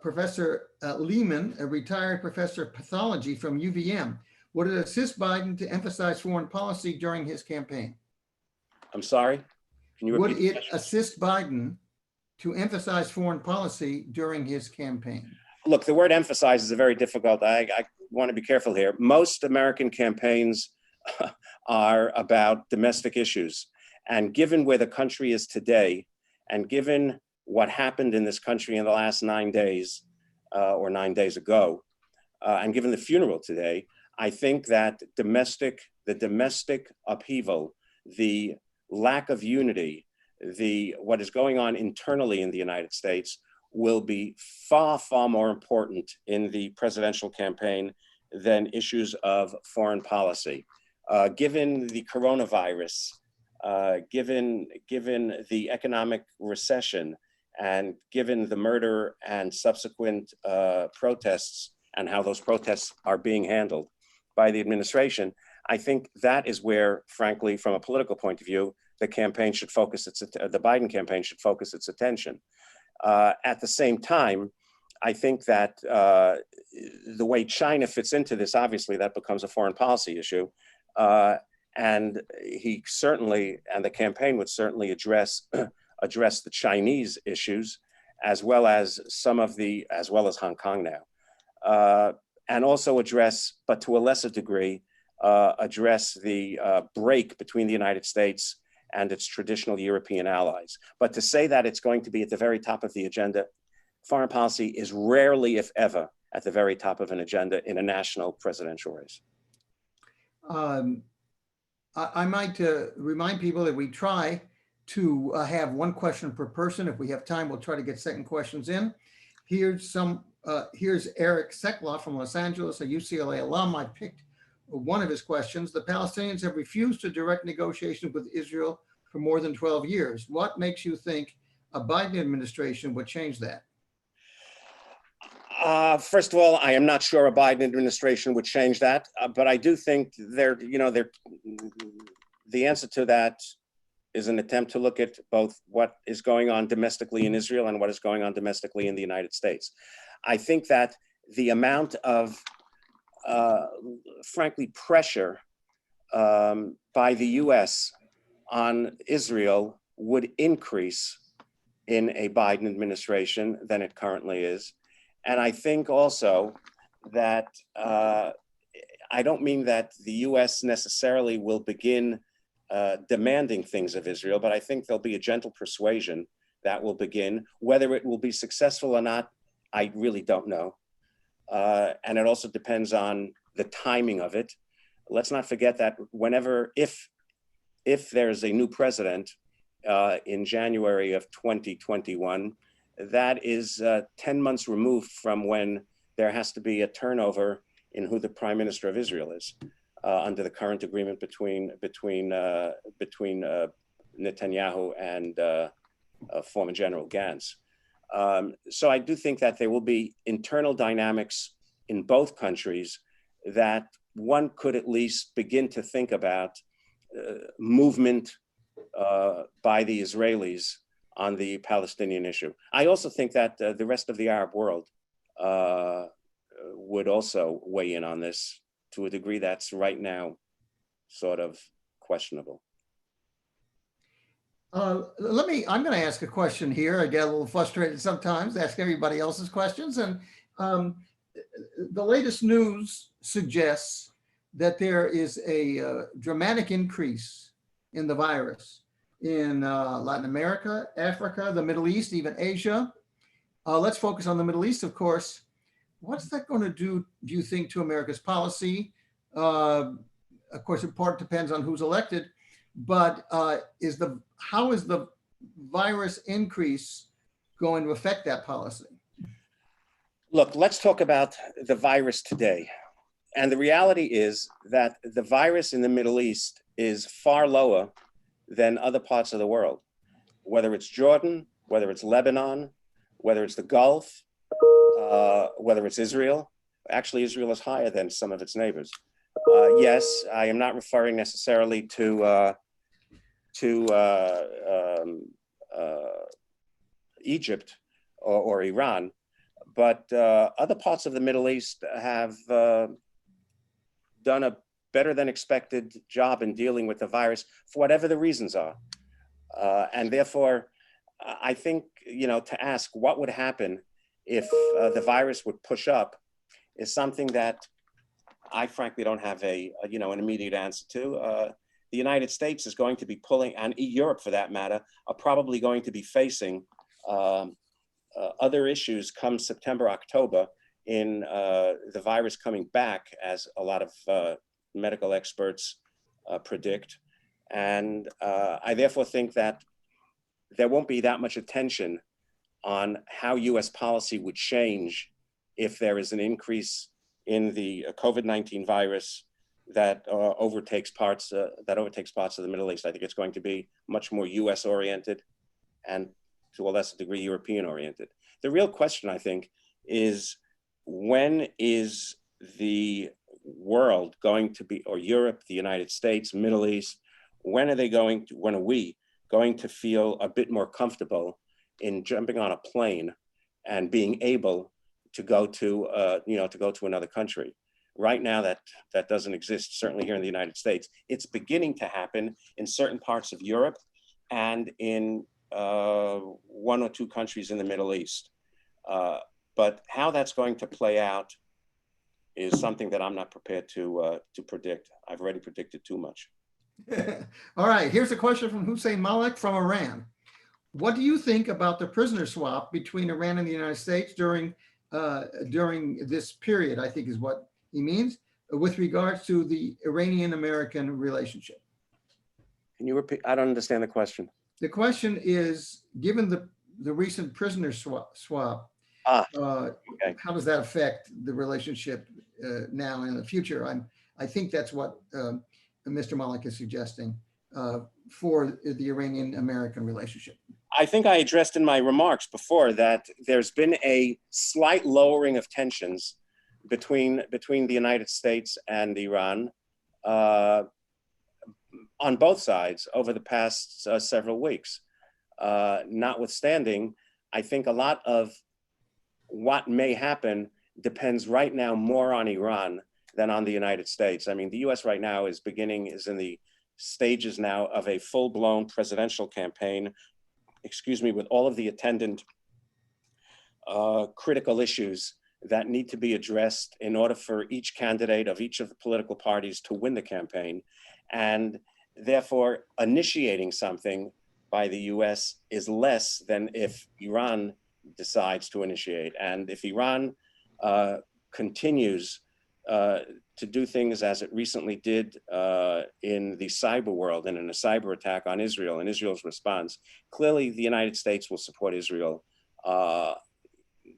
Speaker 2: Professor Lehman, a retired professor of pathology from UVM. Would it assist Biden to emphasize foreign policy during his campaign?
Speaker 3: I'm sorry, can you repeat?
Speaker 2: Would it assist Biden to emphasize foreign policy during his campaign?
Speaker 3: Look, the word emphasize is a very difficult, I want to be careful here. Most American campaigns are about domestic issues. And given where the country is today, and given what happened in this country in the last 9 days, or 9 days ago, and given the funeral today, I think that the domestic upheaval, the lack of unity, what is going on internally in the United States will be far, far more important in the presidential campaign than issues of foreign policy. Given the coronavirus, given the economic recession, and given the murder and subsequent protests and how those protests are being handled by the administration, I think that is where, frankly, from a political point of view, the Biden campaign should focus its attention. At the same time, I think that the way China fits into this, obviously that becomes a foreign policy issue. And he certainly, and the campaign would certainly address the Chinese issues, as well as as well as Hong Kong now. And also address, but to a lesser degree, address the break between the United States and its traditional European allies. But to say that it's going to be at the very top of the agenda, foreign policy is rarely, if ever, at the very top of an agenda in a national presidential race.
Speaker 2: I might remind people that we try to have one question per person. If we have time, we'll try to get second questions in. Here's Eric Sekla from Los Angeles, a UCLA alum. I picked one of his questions. The Palestinians have refused to direct negotiations with Israel for more than 12 years. What makes you think a Biden administration would change that?
Speaker 3: First of all, I am not sure a Biden administration would change that, but I do think the answer to that is an attempt to look at both what is going on domestically in Israel and what is going on domestically in the United States. I think that the amount of, frankly, pressure by the US on Israel would increase in a Biden administration than it currently is. And I think also that I don't mean that the US necessarily will begin demanding things of Israel, but I think there'll be a gentle persuasion that will begin. Whether it will be successful or not, I really don't know. And it also depends on the timing of it. Let's not forget that if there's a new president in January of 2021, that is 10 months removed from when there has to be a turnover in who the prime minister of Israel is under the current agreement between Netanyahu and former General Gantz. So I do think that there will be internal dynamics in both countries that one could at least begin to think about movement by the Israelis on the Palestinian issue. I also think that the rest of the Arab world would also weigh in on this to a degree that's right now sort of questionable.
Speaker 2: I'm going to ask a question here. I get a little frustrated sometimes, ask everybody else's questions. And the latest news suggests that there is a dramatic increase in the virus in Latin America, Africa, the Middle East, even Asia. Let's focus on the Middle East, of course. What's that going to do you think, to America's policy? Of course, in part depends on who's elected, but how is the virus increase going to affect that policy?
Speaker 3: Look, let's talk about the virus today. And the reality is that the virus in the Middle East is far lower than other parts of the world, whether it's Jordan, whether it's Lebanon, whether it's the Gulf, whether it's Israel. Actually, Israel is higher than some of its neighbors. Yes, I am not referring necessarily to Egypt or Iran, but other parts of the Middle East have done a better than expected job in dealing with the virus for whatever the reasons are. And therefore, I think, to ask what would happen if the virus would push up is something that I frankly don't have an immediate answer to. The United States is going to be pulling, and Europe for that matter, are probably going to be facing other issues come September, October in the virus coming back, as a lot of medical experts predict. And I therefore think that there won't be that much attention on how US policy would change if there is an increase in the COVID-19 virus that overtakes parts of the Middle East. I think it's going to be much more US oriented and to a lesser degree European oriented. The real question, I think, is when is the world going to be, or Europe, the United States, Middle East, when are we going to feel a bit more comfortable in jumping on a plane and being able to go to another country. Right now, that doesn't exist, certainly here in the United States. It's beginning to happen in certain parts of Europe and in one or two countries in the Middle East. But how that's going to play out is something that I'm not prepared to predict. I've already predicted too much.
Speaker 2: All right, here's a question from Hussein Malik from Iran. What do you think about the prisoner swap between Iran and the United States during this period, I think is what he means, with regards to the Iranian-American relationship?
Speaker 3: Can you repeat? I don't understand the question.
Speaker 2: The question is, given the recent prisoner swap,
Speaker 3: okay.
Speaker 2: How does that affect the relationship now and in the future? I think that's what Mr. Malik is suggesting for the Iranian-American relationship.
Speaker 3: I think I addressed in my remarks before that there's been a slight lowering of tensions between the United States and Iran on both sides over the past several weeks. Notwithstanding, I think a lot of what may happen depends right now more on Iran than on the United States. I mean, the US right now is in the stages now of a full-blown presidential campaign, with all of the attendant critical issues that need to be addressed in order for each candidate of each of the political parties to win the campaign. And therefore, initiating something by the US is less than if Iran decides to initiate. And if Iran continues to do things as it recently did in the cyber world and in a cyber attack on Israel and Israel's response, clearly the United States will support Israel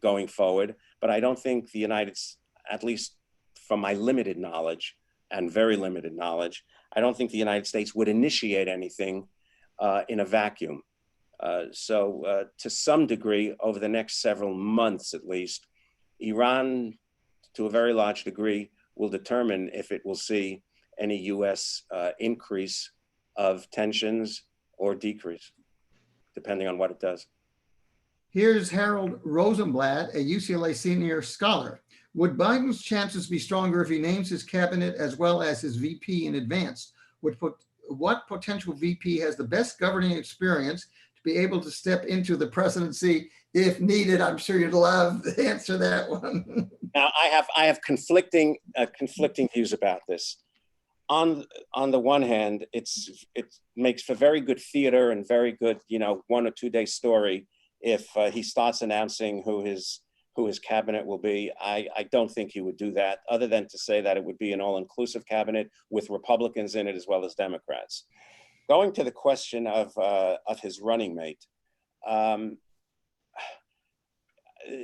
Speaker 3: going forward. But I don't think the at least from my limited knowledge and very limited knowledge, I don't think the United States would initiate anything in a vacuum. So to some degree, over the next several months at least, Iran, to a very large degree, will determine if it will see any US increase of tensions or decrease, depending on what it does.
Speaker 2: Here's Harold Rosenblatt, a UCLA senior scholar. Would Biden's chances be stronger if he names his cabinet as well as his VP in advance? What potential VP has the best governing experience to be able to step into the presidency if needed? I'm sure you'd love to answer that one.
Speaker 3: Now, I have conflicting views about this. On the one hand, it makes for very good theater and very good, 1 or 2 day story if he starts announcing who his cabinet will be. I don't think he would do that, other than to say that it would be an all-inclusive cabinet with Republicans in it as well as Democrats. Going to the question of his running mate,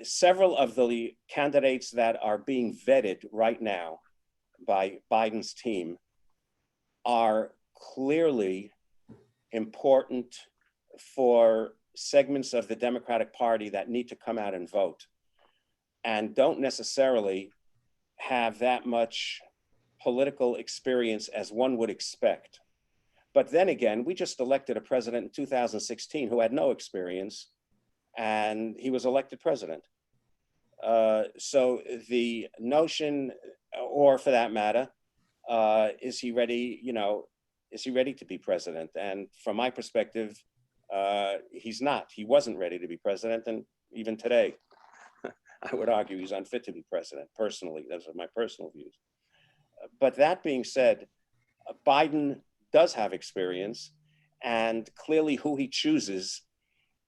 Speaker 3: several of the candidates that are being vetted right now by Biden's team are clearly important for segments of the Democratic Party that need to come out and vote and don't necessarily have that much political experience as one would expect. But then again, we just elected a president in 2016 who had no experience, and he was elected president. So the notion, or for that matter, is he ready to be president? And from my perspective, he's not. He wasn't ready to be president, and even today, I would argue he's unfit to be president, personally. Those are my personal views. But that being said, Biden does have experience, and clearly who he chooses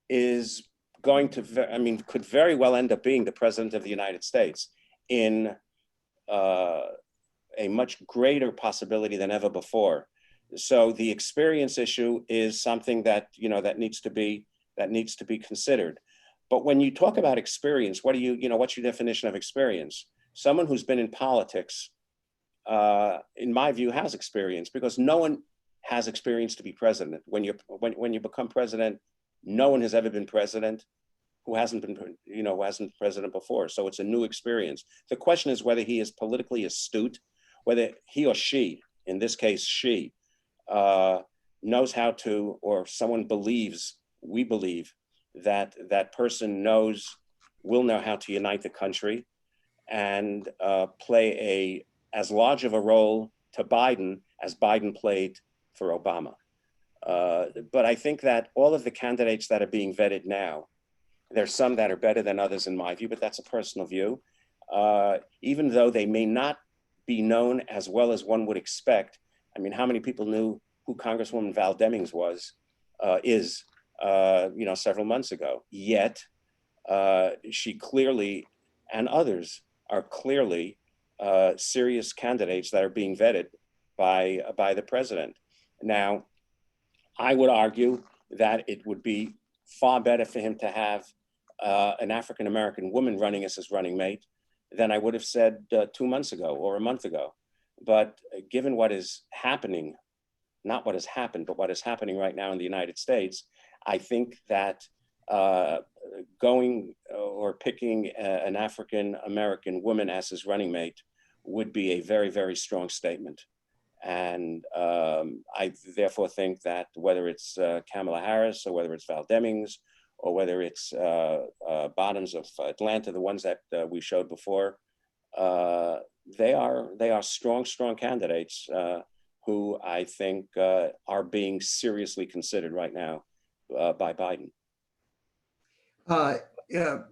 Speaker 3: is going to, could very well end up being the president of the United States in a much greater possibility than ever before. So the experience issue is something that, that needs to be considered. But when you talk about experience, what's your definition of experience? Someone who's been in politics, in my view, has experience, because no one has experience to be president. When you become president, no one has ever been president who hasn't been president before. So it's a new experience. The question is whether he is politically astute, whether he or she, in this case, she, knows how to, or someone believes, we believe, that that person knows will know how to unite the country and play as large of a role to Biden as Biden played for Obama. But I think that all of the candidates that are being vetted now, there's some that are better than others in my view, but that's a personal view. Even though they may not be known as well as one would expect. I mean, how many people knew who Congresswoman Val Demings is several months ago? Yet she clearly, and others are clearly serious candidates that are being vetted by the president. Now, I would argue that it would be far better for him to have an African-American woman running as his running mate than I would have said 2 months ago or a month ago. But given what is happening, not what has happened, but what is happening right now in the United States, I think that going or picking an African-American woman as his running mate would be a very, very strong statement. And I therefore think that whether it's Kamala Harris or whether it's Val Demings or whether it's Bottoms of Atlanta, the ones that we showed before, they are strong candidates who I think are being seriously considered right now by Biden.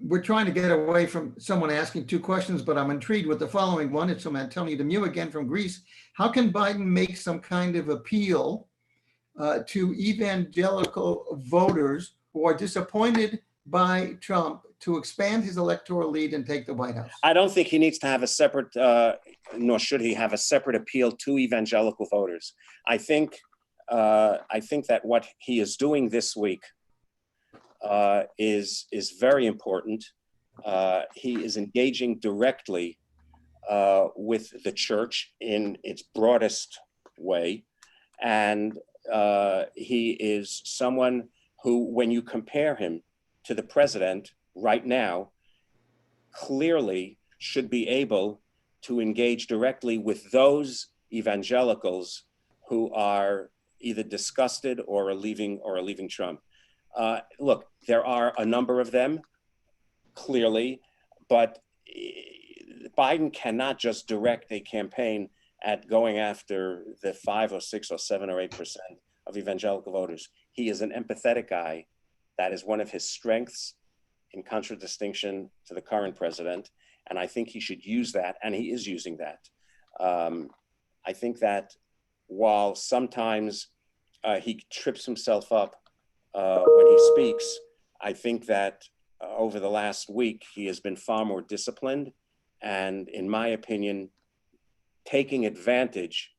Speaker 2: We're trying to get away from someone asking two questions, but I'm intrigued with the following one. It's from Antonio Demu again from Greece. How can Biden make some kind of appeal to evangelical voters who are disappointed by Trump to expand his electoral lead and take the White House?
Speaker 3: I don't think he needs to have a separate, nor should he have a separate appeal to evangelical voters. I think that what he is doing this week is very important. He is engaging directly with the church in its broadest way. And he is someone who, when you compare him to the president right now, clearly should be able to engage directly with those evangelicals who are either disgusted or are leaving Trump. Look, there are a number of them, clearly, but Biden cannot just direct a campaign at going after the 5 or 6 or 7 or 8% of evangelical voters. He is an empathetic guy. That is one of his strengths, in contradistinction to the current president. And I think he should use that, and he is using that. I think that while sometimes he trips himself up when he speaks, I think that over the last week, he has been far more disciplined and, in my opinion, taking advantage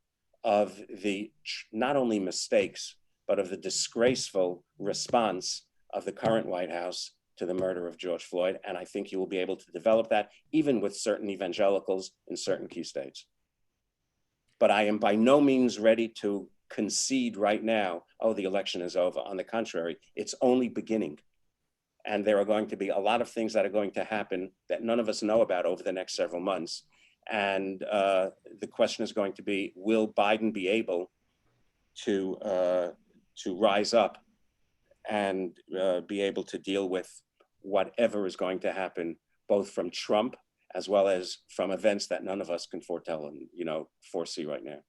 Speaker 3: of the not only mistakes, but of the disgraceful response of the current White House to the murder of George Floyd. And I think he will be able to develop that even with certain evangelicals in certain key states. But I am by no means ready to concede right now, oh, the election is over. On the contrary, it's only beginning. And there are going to be a lot of things that are going to happen that none of us know about over the next several months. And the question is going to be, will Biden be able to rise up and be able to deal with whatever is going to happen, both from Trump as well as from events that none of us can foretell and foresee right now.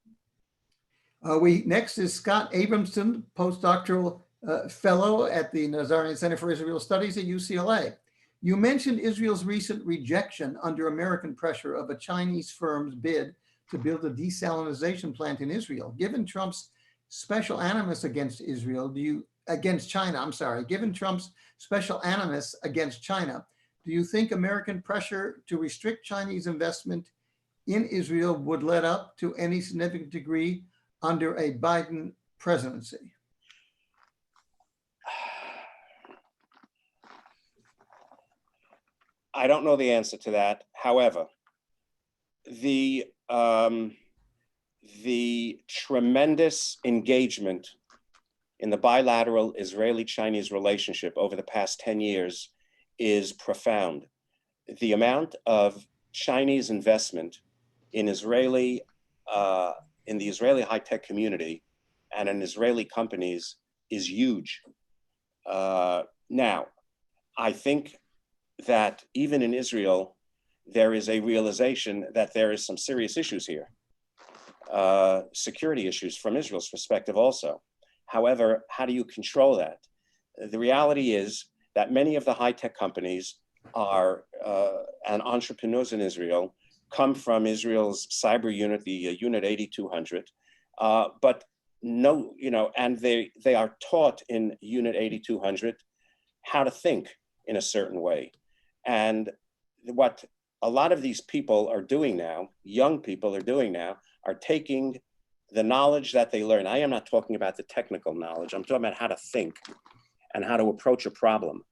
Speaker 2: Next is Scott Abramson, postdoctoral fellow at the Nazarian Center for Israel Studies at UCLA. You mentioned Israel's recent rejection under American pressure of a Chinese firm's bid to build a desalinization plant in Israel. Given Trump's special animus against given Trump's special animus against China, do you think American pressure to restrict Chinese investment in Israel would lead up to any significant degree under a Biden presidency?
Speaker 3: I don't know the answer to that. However, the tremendous engagement in the bilateral Israeli-Chinese relationship over the past 10 years is profound. The amount of Chinese investment in the Israeli high-tech community and in Israeli companies is huge. Now, I think that even in Israel, there is a realization that there is some serious issues here, security issues from Israel's perspective also. However, how do you control that? The reality is that many of the high-tech companies are, and entrepreneurs in Israel come from Israel's cyber unit, the Unit 8200, but no, and they are taught in Unit 8200 how to think in a certain way. And what a lot of these people are doing now, young people are doing now, are taking the knowledge that they learn. I am not talking about the technical knowledge. I'm talking about how to think and how to approach a problem.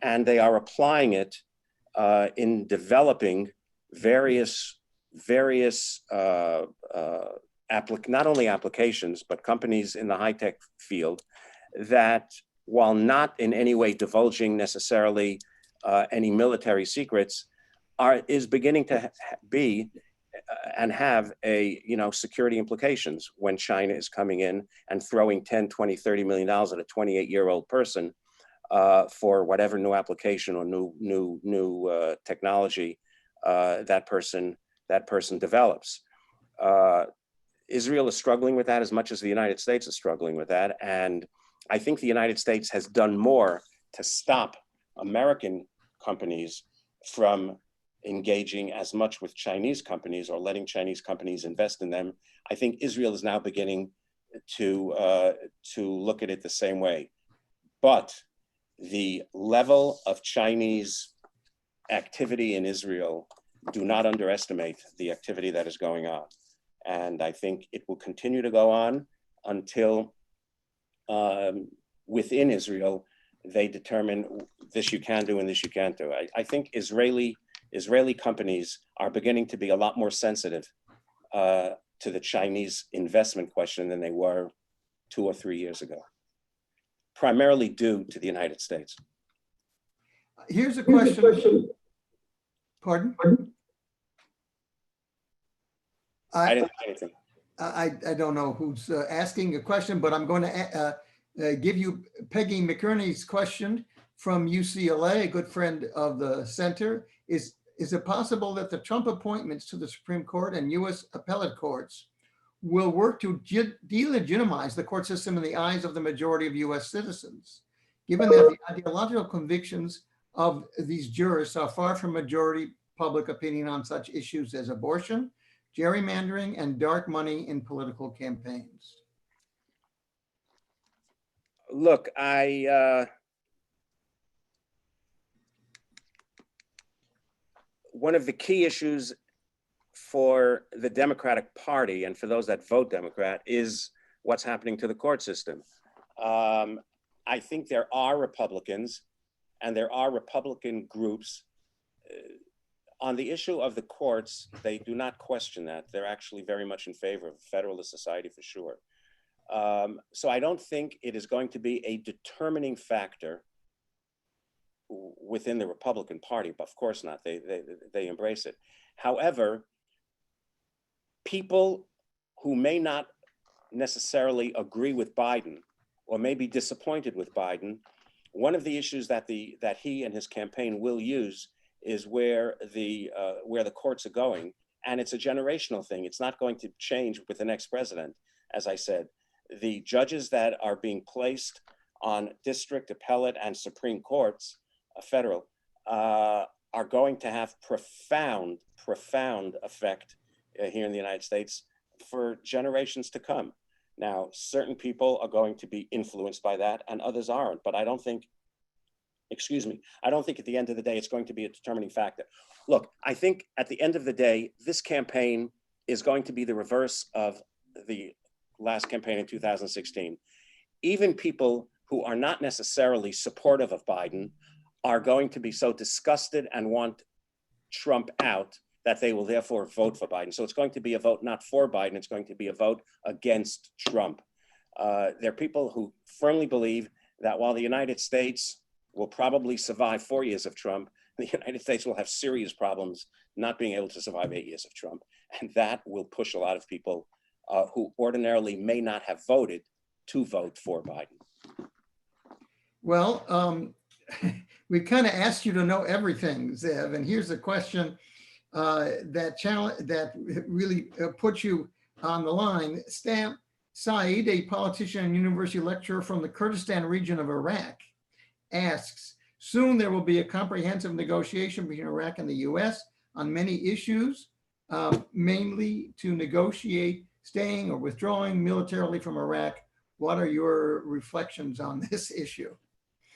Speaker 3: And they are applying it in developing various not only applications, but companies in the high-tech field that, while not in any way divulging necessarily any military secrets, is beginning to be and have security implications when China is coming in and throwing 10, 20, $30 million at a 28-year-old person for whatever new application or new technology that person develops. Israel is struggling with that as much as the United States is struggling with that. And I think the United States has done more to stop American companies from engaging as much with Chinese companies or letting Chinese companies invest in them. I think Israel is now beginning to look at it the same way. But the level of Chinese activity in Israel, do not underestimate the activity that is going on. And I think it will continue to go on until within Israel, they determine this you can do and this you can't do. I think Israeli companies are beginning to be a lot more sensitive to the Chinese investment question than they were 2 or 3 years ago, primarily due to the United States.
Speaker 2: Here's a question. Pardon?
Speaker 3: I didn't say anything.
Speaker 2: I don't know who's asking a question, but I'm going to give you Peggy McKerney's question from UCLA, a good friend of the center. Is it possible that the Trump appointments to the Supreme Court and U.S. appellate courts will work to delegitimize the court system in the eyes of the majority of U.S. citizens, given that the ideological convictions of these jurists are far from majority public opinion on such issues as abortion, gerrymandering, and dark money in political campaigns?
Speaker 3: Look, one of the key issues for the Democratic Party and for those that vote Democrat is what's happening to the court system. I think there are Republicans and there are Republican groups on the issue of the courts. They do not question that. They're actually very much in favor of Federalist Society for sure. So I don't think it is going to be a determining factor within the Republican Party, but of course not. They embrace it. However, people who may not necessarily agree with Biden or may be disappointed with Biden, one of the issues that he and his campaign will use is where the courts are going, and it's a generational thing. It's not going to change with the next president. As I said, the judges that are being placed on district, appellate, and Supreme Courts, federal, are going to have profound effect here in the United States for generations to come. Now, certain people are going to be influenced by that and others aren't, but I don't think at the end of the day, it's going to be a determining factor. Look, I think at the end of the day, this campaign is going to be the reverse of the last campaign in 2016. Even people who are not necessarily supportive of Biden are going to be so disgusted and want Trump out that they will therefore vote for Biden. So it's going to be a vote not for Biden, it's going to be a vote against Trump. There are people who firmly believe that while the United States will probably survive 4 years of Trump, the United States will have serious problems not being able to survive 8 years of Trump. And that will push a lot of people who ordinarily may not have voted to vote for Biden.
Speaker 2: Well, we kind of asked you to know everything, Zev, and here's a question that really puts you on the line. Stamp Saeed, a politician and university lecturer from the Kurdistan region of Iraq, asks, soon there will be a comprehensive negotiation between Iraq and the US on many issues, mainly to negotiate staying or withdrawing militarily from Iraq. What are your reflections on this issue?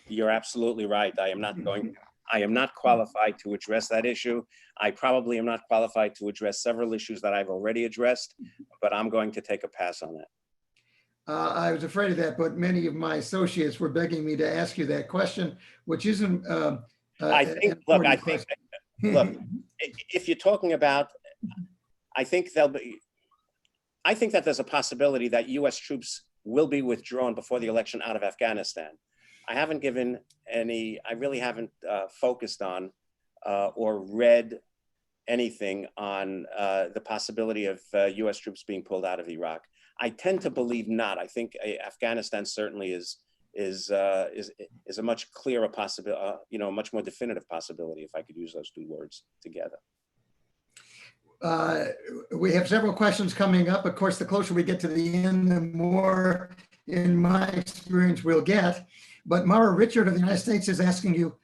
Speaker 3: You're absolutely right. I am not qualified to address that issue. I probably am not qualified to address several issues that I've already addressed, but I'm going to take a pass on that.
Speaker 2: I was afraid of that, but many of my associates were begging me to ask you that question, which isn't.
Speaker 3: I think, look, if you're talking about, I think that there's a possibility that US troops will be withdrawn before the election out of Afghanistan. I haven't given any, I really haven't focused on or read anything on the possibility of US troops being pulled out of Iraq. I tend to believe not. I think Afghanistan certainly is a much clearer possibility, a much more definitive possibility, if I could use those two words together.
Speaker 2: We have several questions coming up. Of course, the closer we get to the end, the more, in my experience, we'll get. But Mara Richard of the United States is asking you,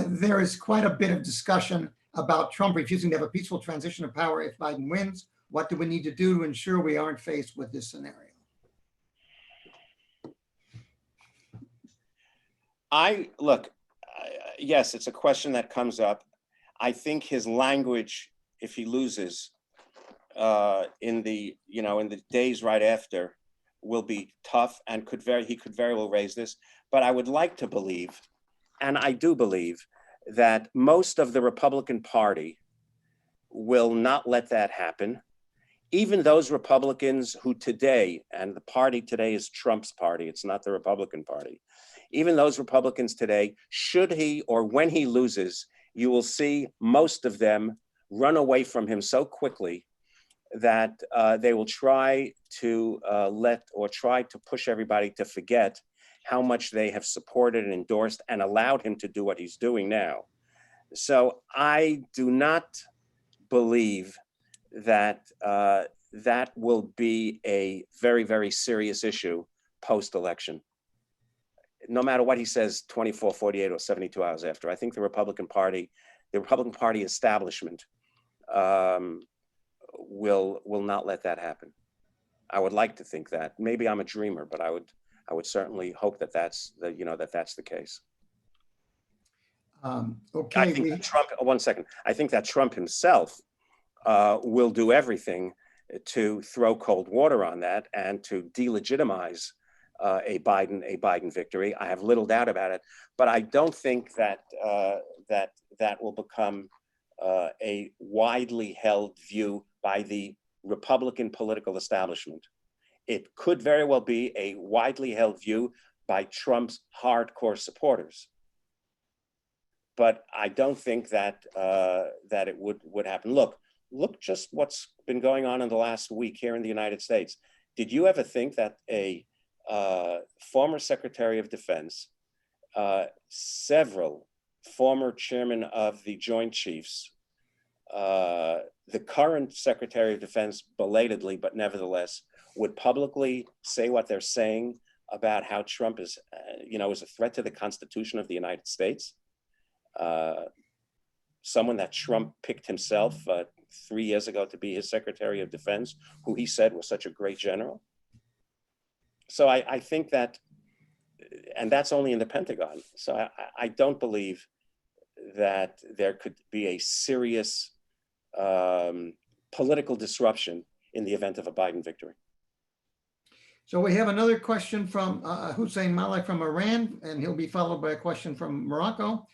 Speaker 2: there is quite a bit of discussion about Trump refusing to have a peaceful transition of power if Biden wins. What do we need to do to ensure we aren't faced with this scenario?
Speaker 3: Yes, it's a question that comes up. I think his language, if he loses in the days right after, will be tough and he could very well raise this. But I would like to believe, and I do believe, that most of the Republican Party will not let that happen. Even those Republicans who today, and the party today is Trump's party, it's not the Republican Party. Even those Republicans today, should he or when he loses, you will see most of them run away from him so quickly that they will try to try to push everybody to forget how much they have supported and endorsed and allowed him to do what he's doing now. So I do not believe that that will be a very, very serious issue post-election, no matter what he says 24, 48, or 72 hours after. I think the Republican Party establishment will not let that happen. I would like to think that. Maybe I'm a dreamer, but I would certainly hope that that's the case.
Speaker 2: Okay.
Speaker 3: I think that Trump. One second. I think that Trump himself will do everything to throw cold water on that and to delegitimize a Biden victory. I have little doubt about it, but I don't think that that will become a widely held view by the Republican political establishment. It could very well be a widely held view by Trump's hardcore supporters, but I don't think that that it would happen. Look just what's been going on in the last week here in the United States. Did you ever think that a former Secretary of Defense, several former chairmen of the Joint Chiefs, the current Secretary of Defense, belatedly, but nevertheless, would publicly say what they're saying about how Trump is, is a threat to the Constitution of the United States? Someone that Trump picked himself 3 years ago to be his Secretary of Defense, who he said was such a great general. So I think that, and that's only in the Pentagon. So I don't believe that there could be a serious political disruption in the event of a Biden victory.
Speaker 2: So we have another question from Hussein Malik from Iran, and he'll be followed by a question from Morocco.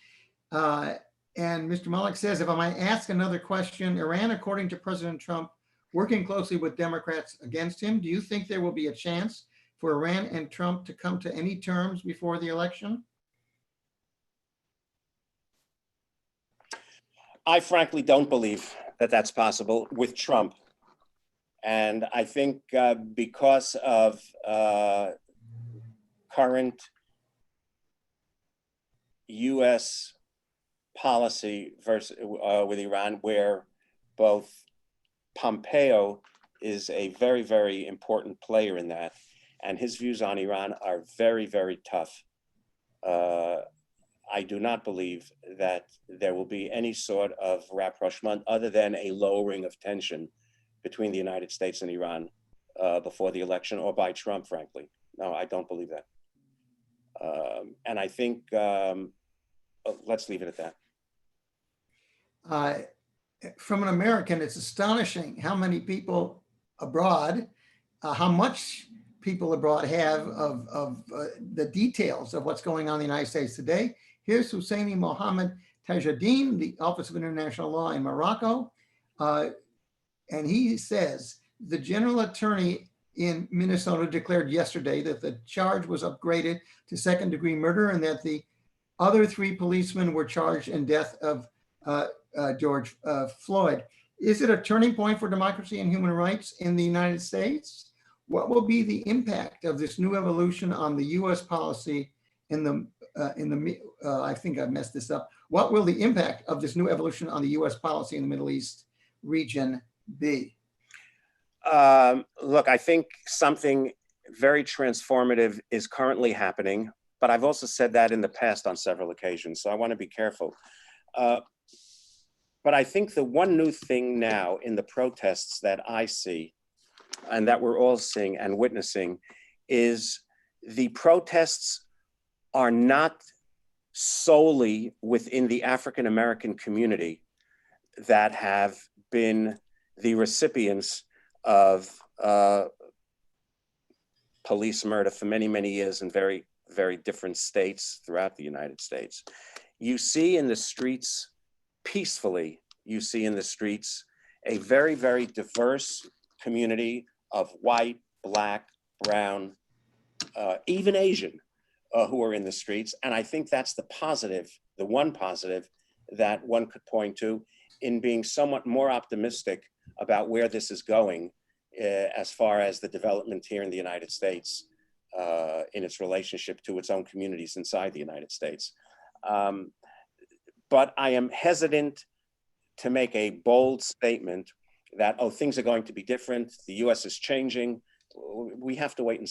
Speaker 2: And Mr. Malik says, if I might ask another question, Iran, according to President Trump, working closely with Democrats against him, do you think there will be a chance for Iran and Trump to come to any terms before the election?
Speaker 3: I frankly don't believe that that's possible with Trump. And I think because of current US policy versus with Iran, where both Pompeo is a very, very important player in that, and his views on Iran are very, very tough. I do not believe that there will be any sort of rapprochement other than a lowering of tension between the United States and Iran before the election, or by Trump, frankly. No, I don't believe that. And I think, let's leave it at that.
Speaker 2: From an American, it's astonishing how many people abroad, how much people abroad have of the details of what's going on in the United States today. Here's Husseini Mohammed Tajuddin, the Office of International Law in Morocco. And he says the general attorney in Minnesota declared yesterday that the charge was upgraded to second-degree murder and that the other 3 policemen were charged in death of George Floyd. Is it a turning point for democracy and human rights in the United States? What will be the impact of this new evolution on the U.S. policy in the I think I messed this up. What will the impact of this new evolution on the U.S. policy in the Middle East region be?
Speaker 3: Look, I think something very transformative is currently happening, but I've also said that in the past on several occasions, so I want to be careful. But I think the one new thing now in the protests that I see and that we're all seeing and witnessing is the protests are not solely within the African-American community that have been the recipients of police murder for many, many years in very, very different states throughout the United States. You see in the streets, peacefully, you see in the streets a very, very diverse community of white, black, brown, even Asian, who are in the streets. And I think that's the positive, the one positive that one could point to in being somewhat more optimistic about where this is going as far as the development here in the United States in its relationship to its own communities inside the United States. But I am hesitant to make a bold statement that, oh, things are going to be different, the US is changing. We have to wait and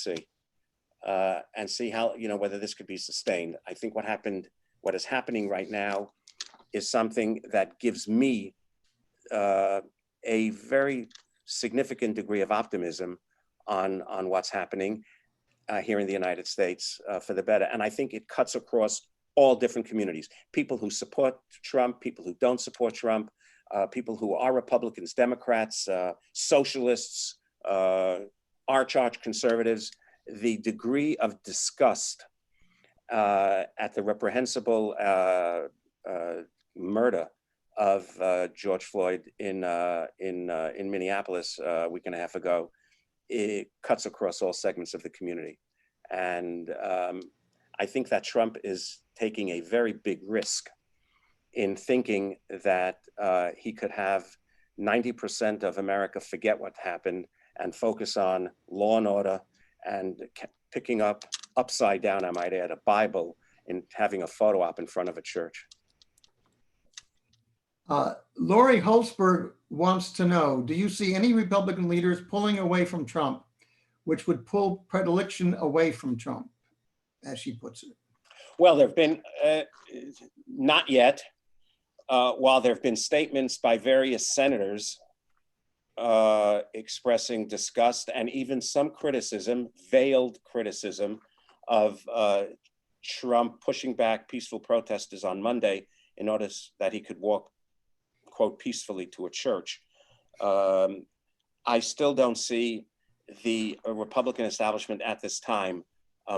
Speaker 3: see how, whether this could be sustained. I think what is happening right now is something that gives me a very significant degree of optimism on what's happening here in the United States for the better. And I think it cuts across all different communities, people who support Trump, people who don't support Trump, people who are Republicans, Democrats, socialists, arch conservatives. The degree of disgust at the reprehensible murder of George Floyd in Minneapolis a week and a half ago, it cuts across all segments of the community. And I think that Trump is taking a very big risk in thinking that he could have 90% of America forget what happened and focus on law and order and picking up upside down, I might add, a Bible and having a photo op in front of a church.
Speaker 2: Lori Holzberg wants to know, do you see any Republican leaders pulling away from Trump, which would pull predilection away from Trump, as she puts it?
Speaker 3: Well, there have been, not yet, while there have been statements by various senators expressing disgust and even some criticism, veiled criticism of Trump pushing back peaceful protesters on Monday in order that he could walk, quote, peacefully to a church. I still don't see the Republican establishment at this time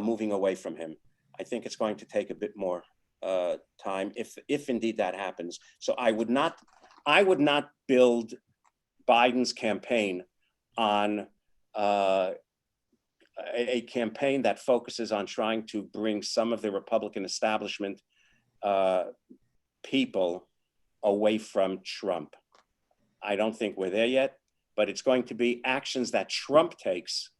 Speaker 3: moving away from him. I think it's going to take a bit more time if indeed that happens. So I would not build Biden's campaign on a campaign that focuses on trying to bring some of the Republican establishment people away from Trump. I don't think we're there yet, but it's going to be actions that Trump takes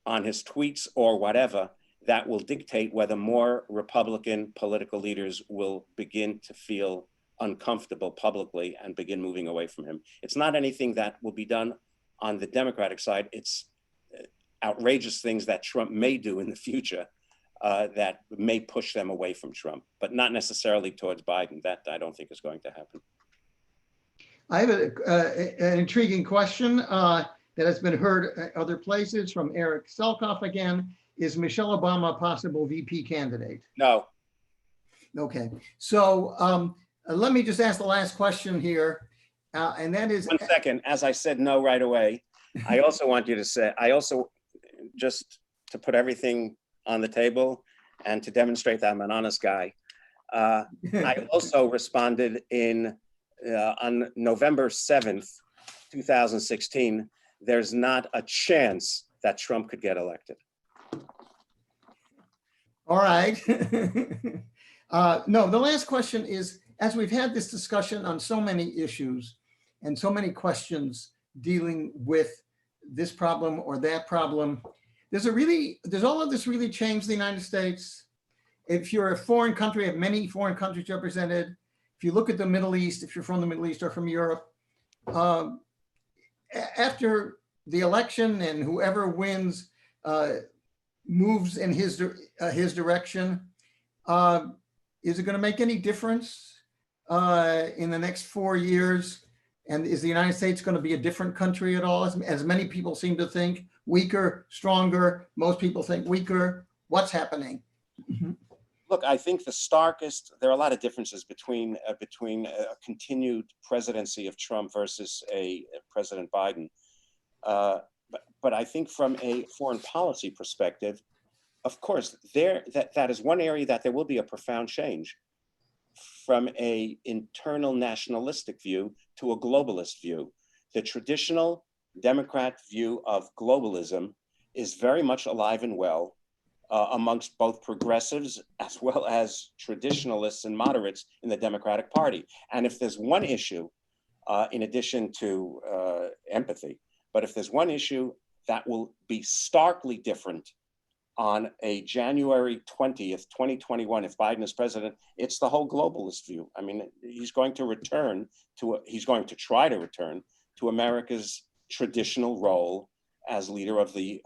Speaker 3: on his tweets or whatever that will dictate whether more Republican political leaders will begin to feel uncomfortable publicly and begin moving away from him. It's not anything that will be done on the Democratic side. It's outrageous things that Trump may do in the future that may push them away from Trump, but not necessarily towards Biden. That I don't think is going to happen.
Speaker 2: I have an intriguing question that has been heard at other places from Eric Selkoff again. Is Michelle Obama a possible VP candidate?
Speaker 3: No.
Speaker 2: Okay, so let me just ask the last question here, and that is—
Speaker 3: 1 second, as I said no right away, I also want you to say, just to put everything on the table and to demonstrate that I'm an honest guy, I also responded on November 7th, 2016, there's not a chance that Trump could get elected.
Speaker 2: All right. No, the last question is, as we've had this discussion on so many issues and so many questions dealing with this problem or that problem, does all of this really change the United States? If you're a foreign country, have many foreign countries represented. If you look at the Middle East, if you're from the Middle East or from Europe, after the election and whoever wins moves in his direction, is it going to make any difference in the next 4 years? And is the United States going to be a different country at all? As many people seem to think, weaker, stronger. Most people think weaker. What's happening?
Speaker 3: Look, I think there are a lot of differences between a continued presidency of Trump versus a President Biden. But I think from a foreign policy perspective, of course, that is one area that there will be a profound change from an internal nationalistic view to a globalist view. The traditional Democrat view of globalism is very much alive and well amongst both progressives as well as traditionalists and moderates in the Democratic Party. And if there's one issue, in addition to empathy, but if there's one issue that will be starkly different on a January 20th, 2021, if Biden is president, it's the whole globalist view. I mean, he's going to try to return to America's traditional role as leader of the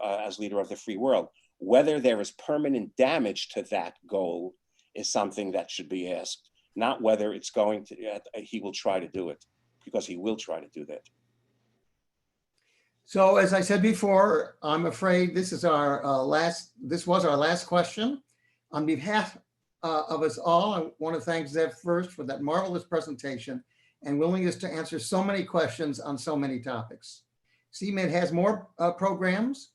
Speaker 3: free world. Whether there is permanent damage to that goal is something that should be asked, not whether it's going to, he will try to do it, because he will try to do that.
Speaker 2: So as I said before, I'm afraid this was our last question. On behalf of us all, I want to thank Zev Furst for that marvelous presentation and willingness to answer so many questions on so many topics. CMed has more programs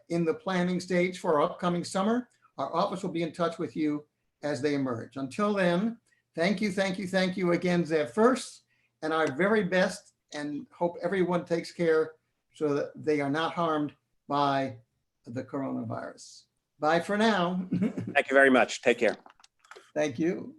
Speaker 2: in the planning stage for our upcoming summer. Our office will be in touch with you as they emerge. Until then, thank you again, Zev Furst, and our very best, and hope everyone takes care so that they are not harmed by the coronavirus. Bye for now.
Speaker 3: Thank you very much. Take care.
Speaker 2: Thank you.